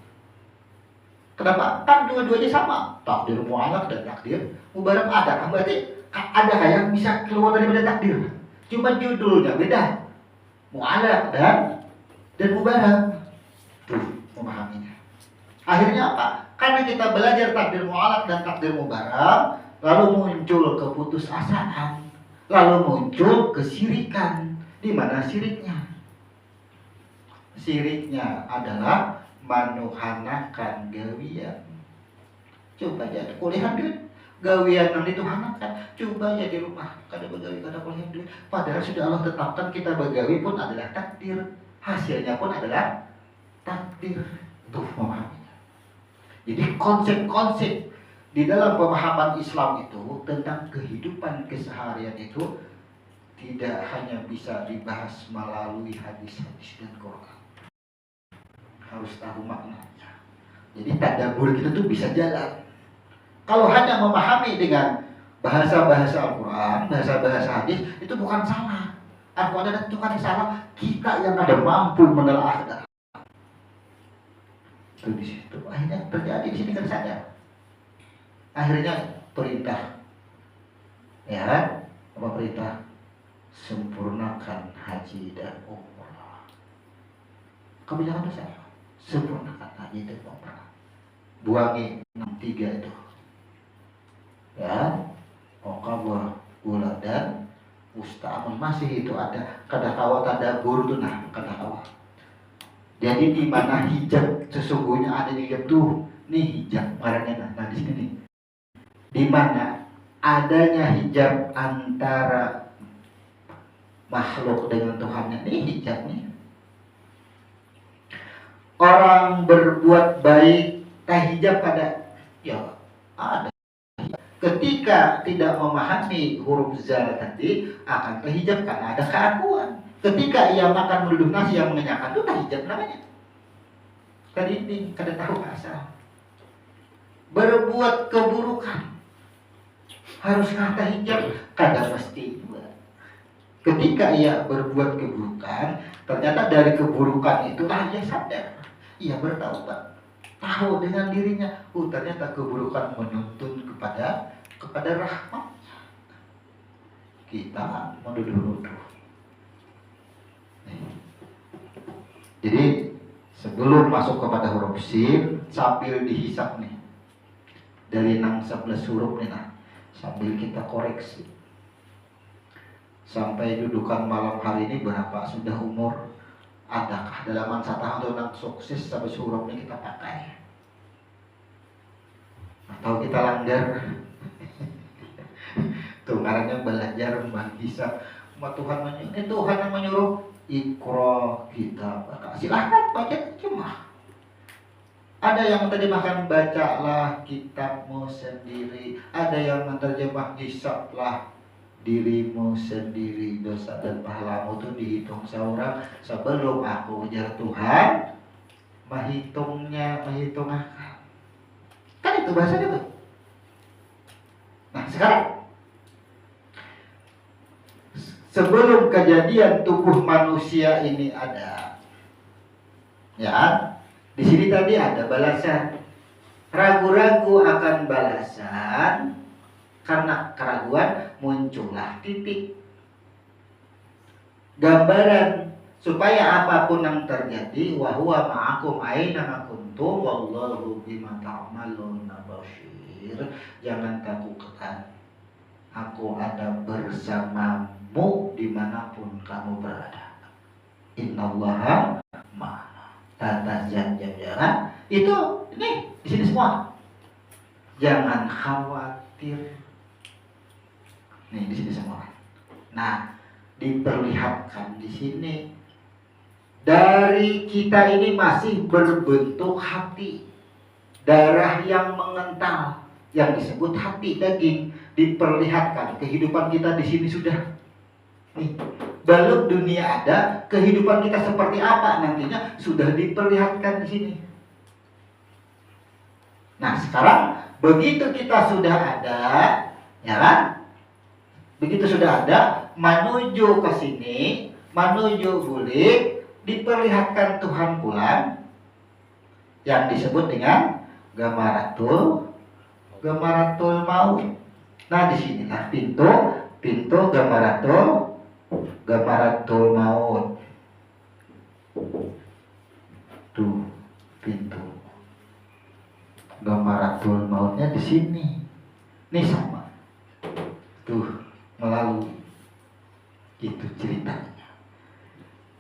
[SPEAKER 1] Kenapa? Kan dua-duanya sama, takdir mu'alaf dan takdir mubarak ada. Kan berarti ada yang bisa keluar daripada takdir. Cuma judulnya beda. Mu'alaf dan mubarak. Tuh, memahaminya. Akhirnya apa? Karena kita belajar takdir mu'alaf dan takdir mubarak, lalu muncul keputusasaan, lalu muncul kesirikan. Di mana siriknya? Siriknya adalah manuhanakan gawian. Coba aja kuliah duit, gawian yang dituhanakan. Coba aja di rumah kada begawi, kada kuliah duit. Padahal sudah Allah tetapkan kita begawi pun adalah takdir, hasilnya pun adalah takdir. Tuh memahaminya. Jadi konsep-konsep di dalam pemahaman Islam itu tentang kehidupan keseharian itu tidak hanya bisa dibahas melalui hadis-hadis dan Quran. Harus tahu maknanya. Jadi tadabbur kita tuh bisa jalan. Kalau hanya memahami dengan bahasa-bahasa Al-Quran, bahasa-bahasa hadis, itu bukan salah. Al-Quran itu kan salah, kita yang ada mampu menelaah. Itu di situ. Akhirnya terjadi di sini kan saja. Akhirnya perintah, ya, apa perintah? Sempurnakan haji dan umrah. Kebijakan dosa. Sempurnakan haji dan umrah. Buangi 63 itu. Ya, Okabah, gula dan usta'amun masih itu ada kadakawa tadabbur tuh nah kadakawa. Jadi di mana hijab sesungguhnya ada di hijab tuh, nih hijab marahnya nah di sini nih. Di mana adanya hijab antara makhluk dengan Tuhannya, nih hijab nih. Orang berbuat baik tak hijab pada ya ada. Ketika tidak memahami huruf zal tadi akan terhijab karena ada keakuan. Ketika ia makan menduduk nasi yang mengenyangkan itu terhijab namanya. Tadi ini kada tahu asal. Berbuat keburukan harus ngata hijab kada pasti juga. Ketika ia berbuat keburukan, ternyata dari keburukan itulah ia sadar. Ia bertaubat. Tahu dengan dirinya, ternyata keburukan menuntun kepada rahmat. Kita menuduh-nuduh. Jadi sebelum masuk kepada huruf sin, sambil dihisap nih dari 11 huruf nih nah, sambil kita koreksi. Sampai dudukan malam hari ini berapa sudah umur? Adakah dalaman satah atau nang sukses sampai huruf ini kita pakai? Atau kita langgar? Tuh karena belajar menghisap. Tuhan menyuruh, Tuhan yang menyuruh Iqra kita baca. Silahkan baca cuma. Ada yang menerjemahkan bacalah kitabmu sendiri. Ada yang menerjemah hisaplah dirimu sendiri. Dosa dan pahlamu itu dihitung seorang. Sebelum aku ujar Tuhan, menghitung akal. Kan itu bahasanya tuh. Nah sekarang sebelum kejadian tubuh manusia ini ada, ya, di sini tadi ada balasan. Ragu-ragu akan balasan karena keraguan muncullah titik. Gambaran supaya apapun yang terjadi, wa huwa ma'akum aina ma kuntum wallahu bima ta'maluna basir. Jangan takutkan, aku ada bersamamu dimanapun kamu berada. Innallaha ma'ana. Tata jangan itu ini di sini semua. Jangan khawatir. Nih di sini semua. Nah, diperlihatkan di sini dari kita ini masih berbentuk hati, darah yang mengental yang disebut hati daging, diperlihatkan kehidupan kita di sini sudah. Nih, belum dunia ada, kehidupan kita seperti apa nantinya sudah diperlihatkan di sini. Nah, sekarang begitu kita sudah ada, ya kan? Begitu sudah ada, menuju ke sini, menuju bulik, diperlihatkan Tuhan pula yang disebut dengan gamaratul maut. Nah, disinilah pintu gamaratul maut. Tuh, pintu gamaratul mautnya di sini. Nih sama. Tuh, melalui itu ceritanya.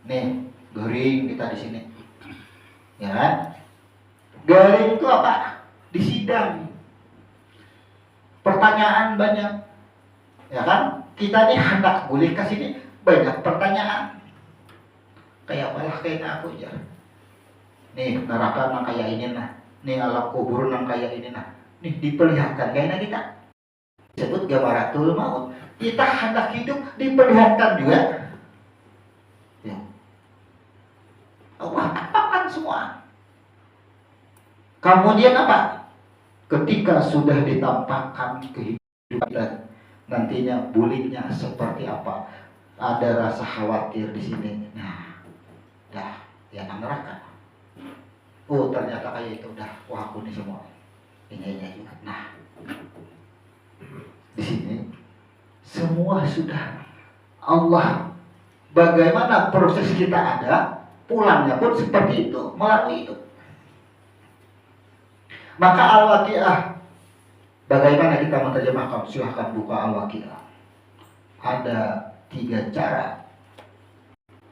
[SPEAKER 1] Nih, garing kita di sini. Ya kan? Garing itu apa? Di sidang. Pertanyaan banyak. Ya kan? Kita nih hendak boleh ke sini banyak pertanyaan. Kayak malah kayak aku ya. Nih, neraka nang kayak ini nah. Nih alam kubur nang kayak ini nah. Nih diperlihatkan kayaknya kita. Disebut gamaratul maut. Kita hendak hidup diperlihatkan juga. Ya. Allah apakan semua. Kemudian apa? Ketika sudah ditampakkan kehidupan nantinya buliknya seperti apa, ada rasa khawatir di sini. Nah, dah ya neraka. Oh ternyata kayak itu udah wah aku nih semua. Ini juga. Nah, di sini semua sudah Allah. Bagaimana proses kita ada, pulangnya pun seperti itu, melalui itu. Maka Al-Waqiah, bagaimana kita menerjemahkan? Silahkan buka Al-Waqiah. Ada 3 cara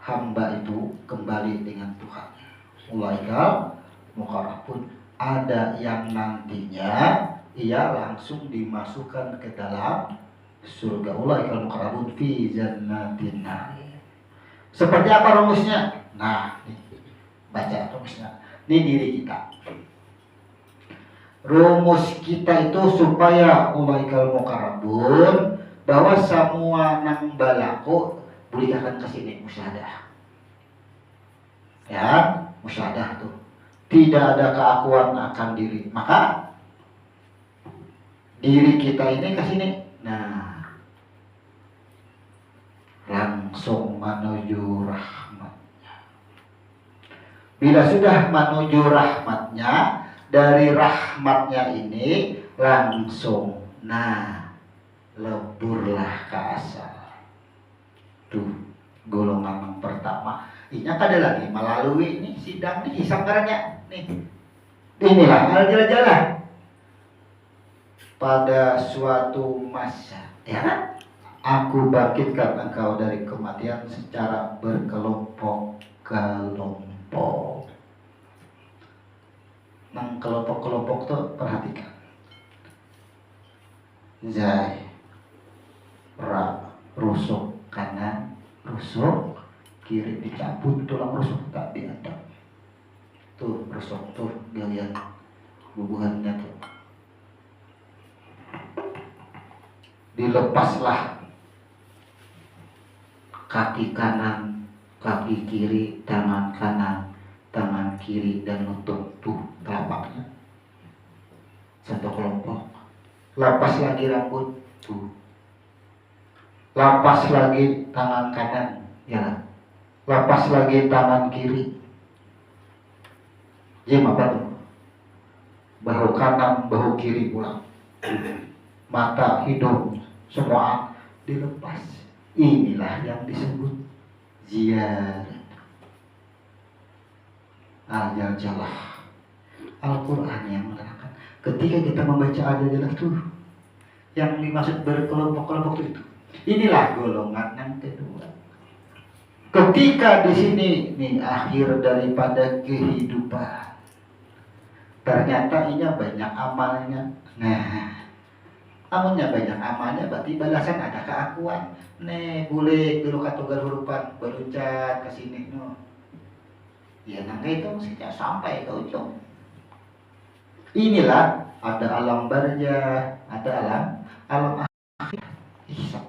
[SPEAKER 1] hamba itu kembali dengan Tuhan. Ulaikal muqarrabun. Ada yang nantinya ia langsung dimasukkan ke dalam surga. Ulaikal muqarrabun fi jannatin na'im. Seperti apa rumusnya? Nah, baca rumusnya. Ini diri kita. Rumus kita itu supaya ulaikal muqarrabun, bahwa semua nang balaku boleh akan ke sini musyahadah. Ya, musyahadah tuh. Tidak ada keakuan akan diri. Maka diri kita ini ke sini. Nah, langsung menuju rahmatnya. Bila sudah menuju rahmatnya, dari rahmatnya ini langsung leburlah ke asal. Tuh golongan yang pertama. Ini ada lagi melalui ini sidang nih sangkarannya nih. Inilah jalan-jalan pada suatu masa, ya kan? Aku bangkitkan engkau dari kematian secara berkelompok-kelompok. Nang kelompok-kelompok tuh perhatikan. Zai, ra, rusuk kanan, rusuk kiri, dicabut tulang rusuk tak diadap. Tuh rusuk tuh galian hubungannya tuh. Dilepaslah kaki kanan, kaki kiri, tangan kanan, tangan kiri, dan lutut tuh telapaknya. Satu kelompok. Lepas lagi rambut tuh. Lepas lagi tangan kanan, ya. Lepas lagi tangan kiri. Jam apa tuh? Bahu kanan, bahu kiri pulang. Mata, hidung, semua dilepas. Inilah yang disebut ziarah. Al-Jaljalah. Al-Quran yang menerangkan. Ketika kita membaca Al-Jaljalah itu, yang dimaksud berkelompok-kelompok itu. Inilah golongan yang kedua. Ketika di sini nih akhir daripada kehidupan, ternyata ini banyak amalnya. Nah, amalnya banyak amalnya, berarti balasan ada keakuan. Nih boleh dulu katogal hurupan beruncat ke sini no. Ya nangga itu mestinya sampai ke ujung. Inilah ada alam barzah, ada alam akhir, hisab.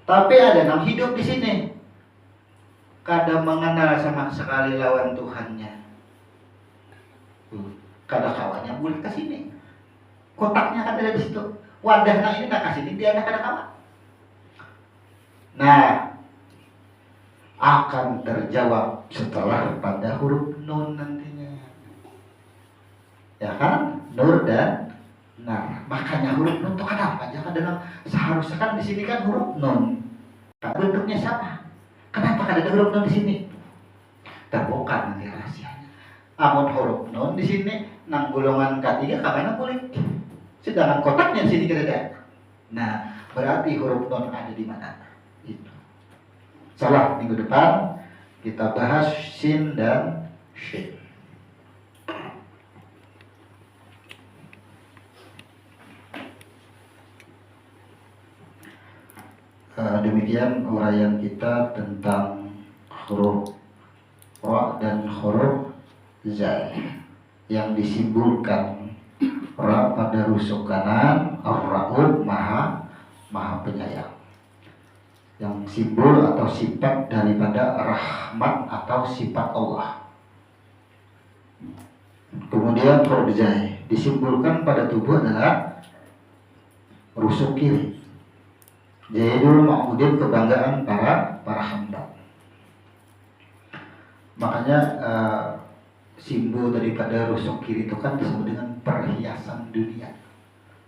[SPEAKER 1] Tapi ada yang hidup di sini, kadang mengenal sama sekali lawan Tuhannya. Kadang kawannya boleh ke sini, kotaknya kan ada di situ, wadahnya ini nak kasih ini dia ada kawan. Nah, akan terjawab setelah pada huruf nun nantinya, ya kan? Nur dan nar. Makanya huruf nun itu kenapa? Jangan dalam seharusnya kan di sini kan huruf nun. Bentuknya sama. Kenapa ada huruf nun di sini? Terbongkar nanti rahasianya. Amun huruf nun di sini nang golongan ketiga kamana kulit. Sedangkan kotaknya di sini ada. Nah, berarti huruf nun ada di mana? Itu. Salah minggu depan kita bahas sin dan shin. Demikian uraian kita tentang huruf ra dan huruf zai yang disimbolkan ra pada rusuk kanan, ar-raud maha penyayang, yang simbol atau sifat daripada rahmat atau sifat Allah. Kemudian huruf zai disimbolkan pada tubuh adalah rusuk kiri. Zaidul Ma'udin, kebanggaan para hamba. Makanya simbol daripada rusuk kiri itu kan disebut dengan perhiasan dunia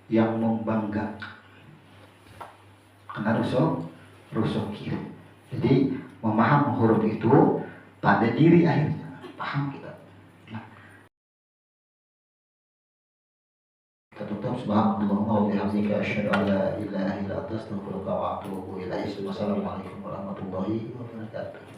[SPEAKER 1] yang membanggakan. Karena rusuk kiri. Jadi memaham huruf itu pada diri akhirnya paham kita. Tutup subhanallah wa bihamdika asyhadu an la ilaha illa anta astaghfiruka wa atubu ilaik. Wassalamualaikum warahmatullahi wabarakatuh.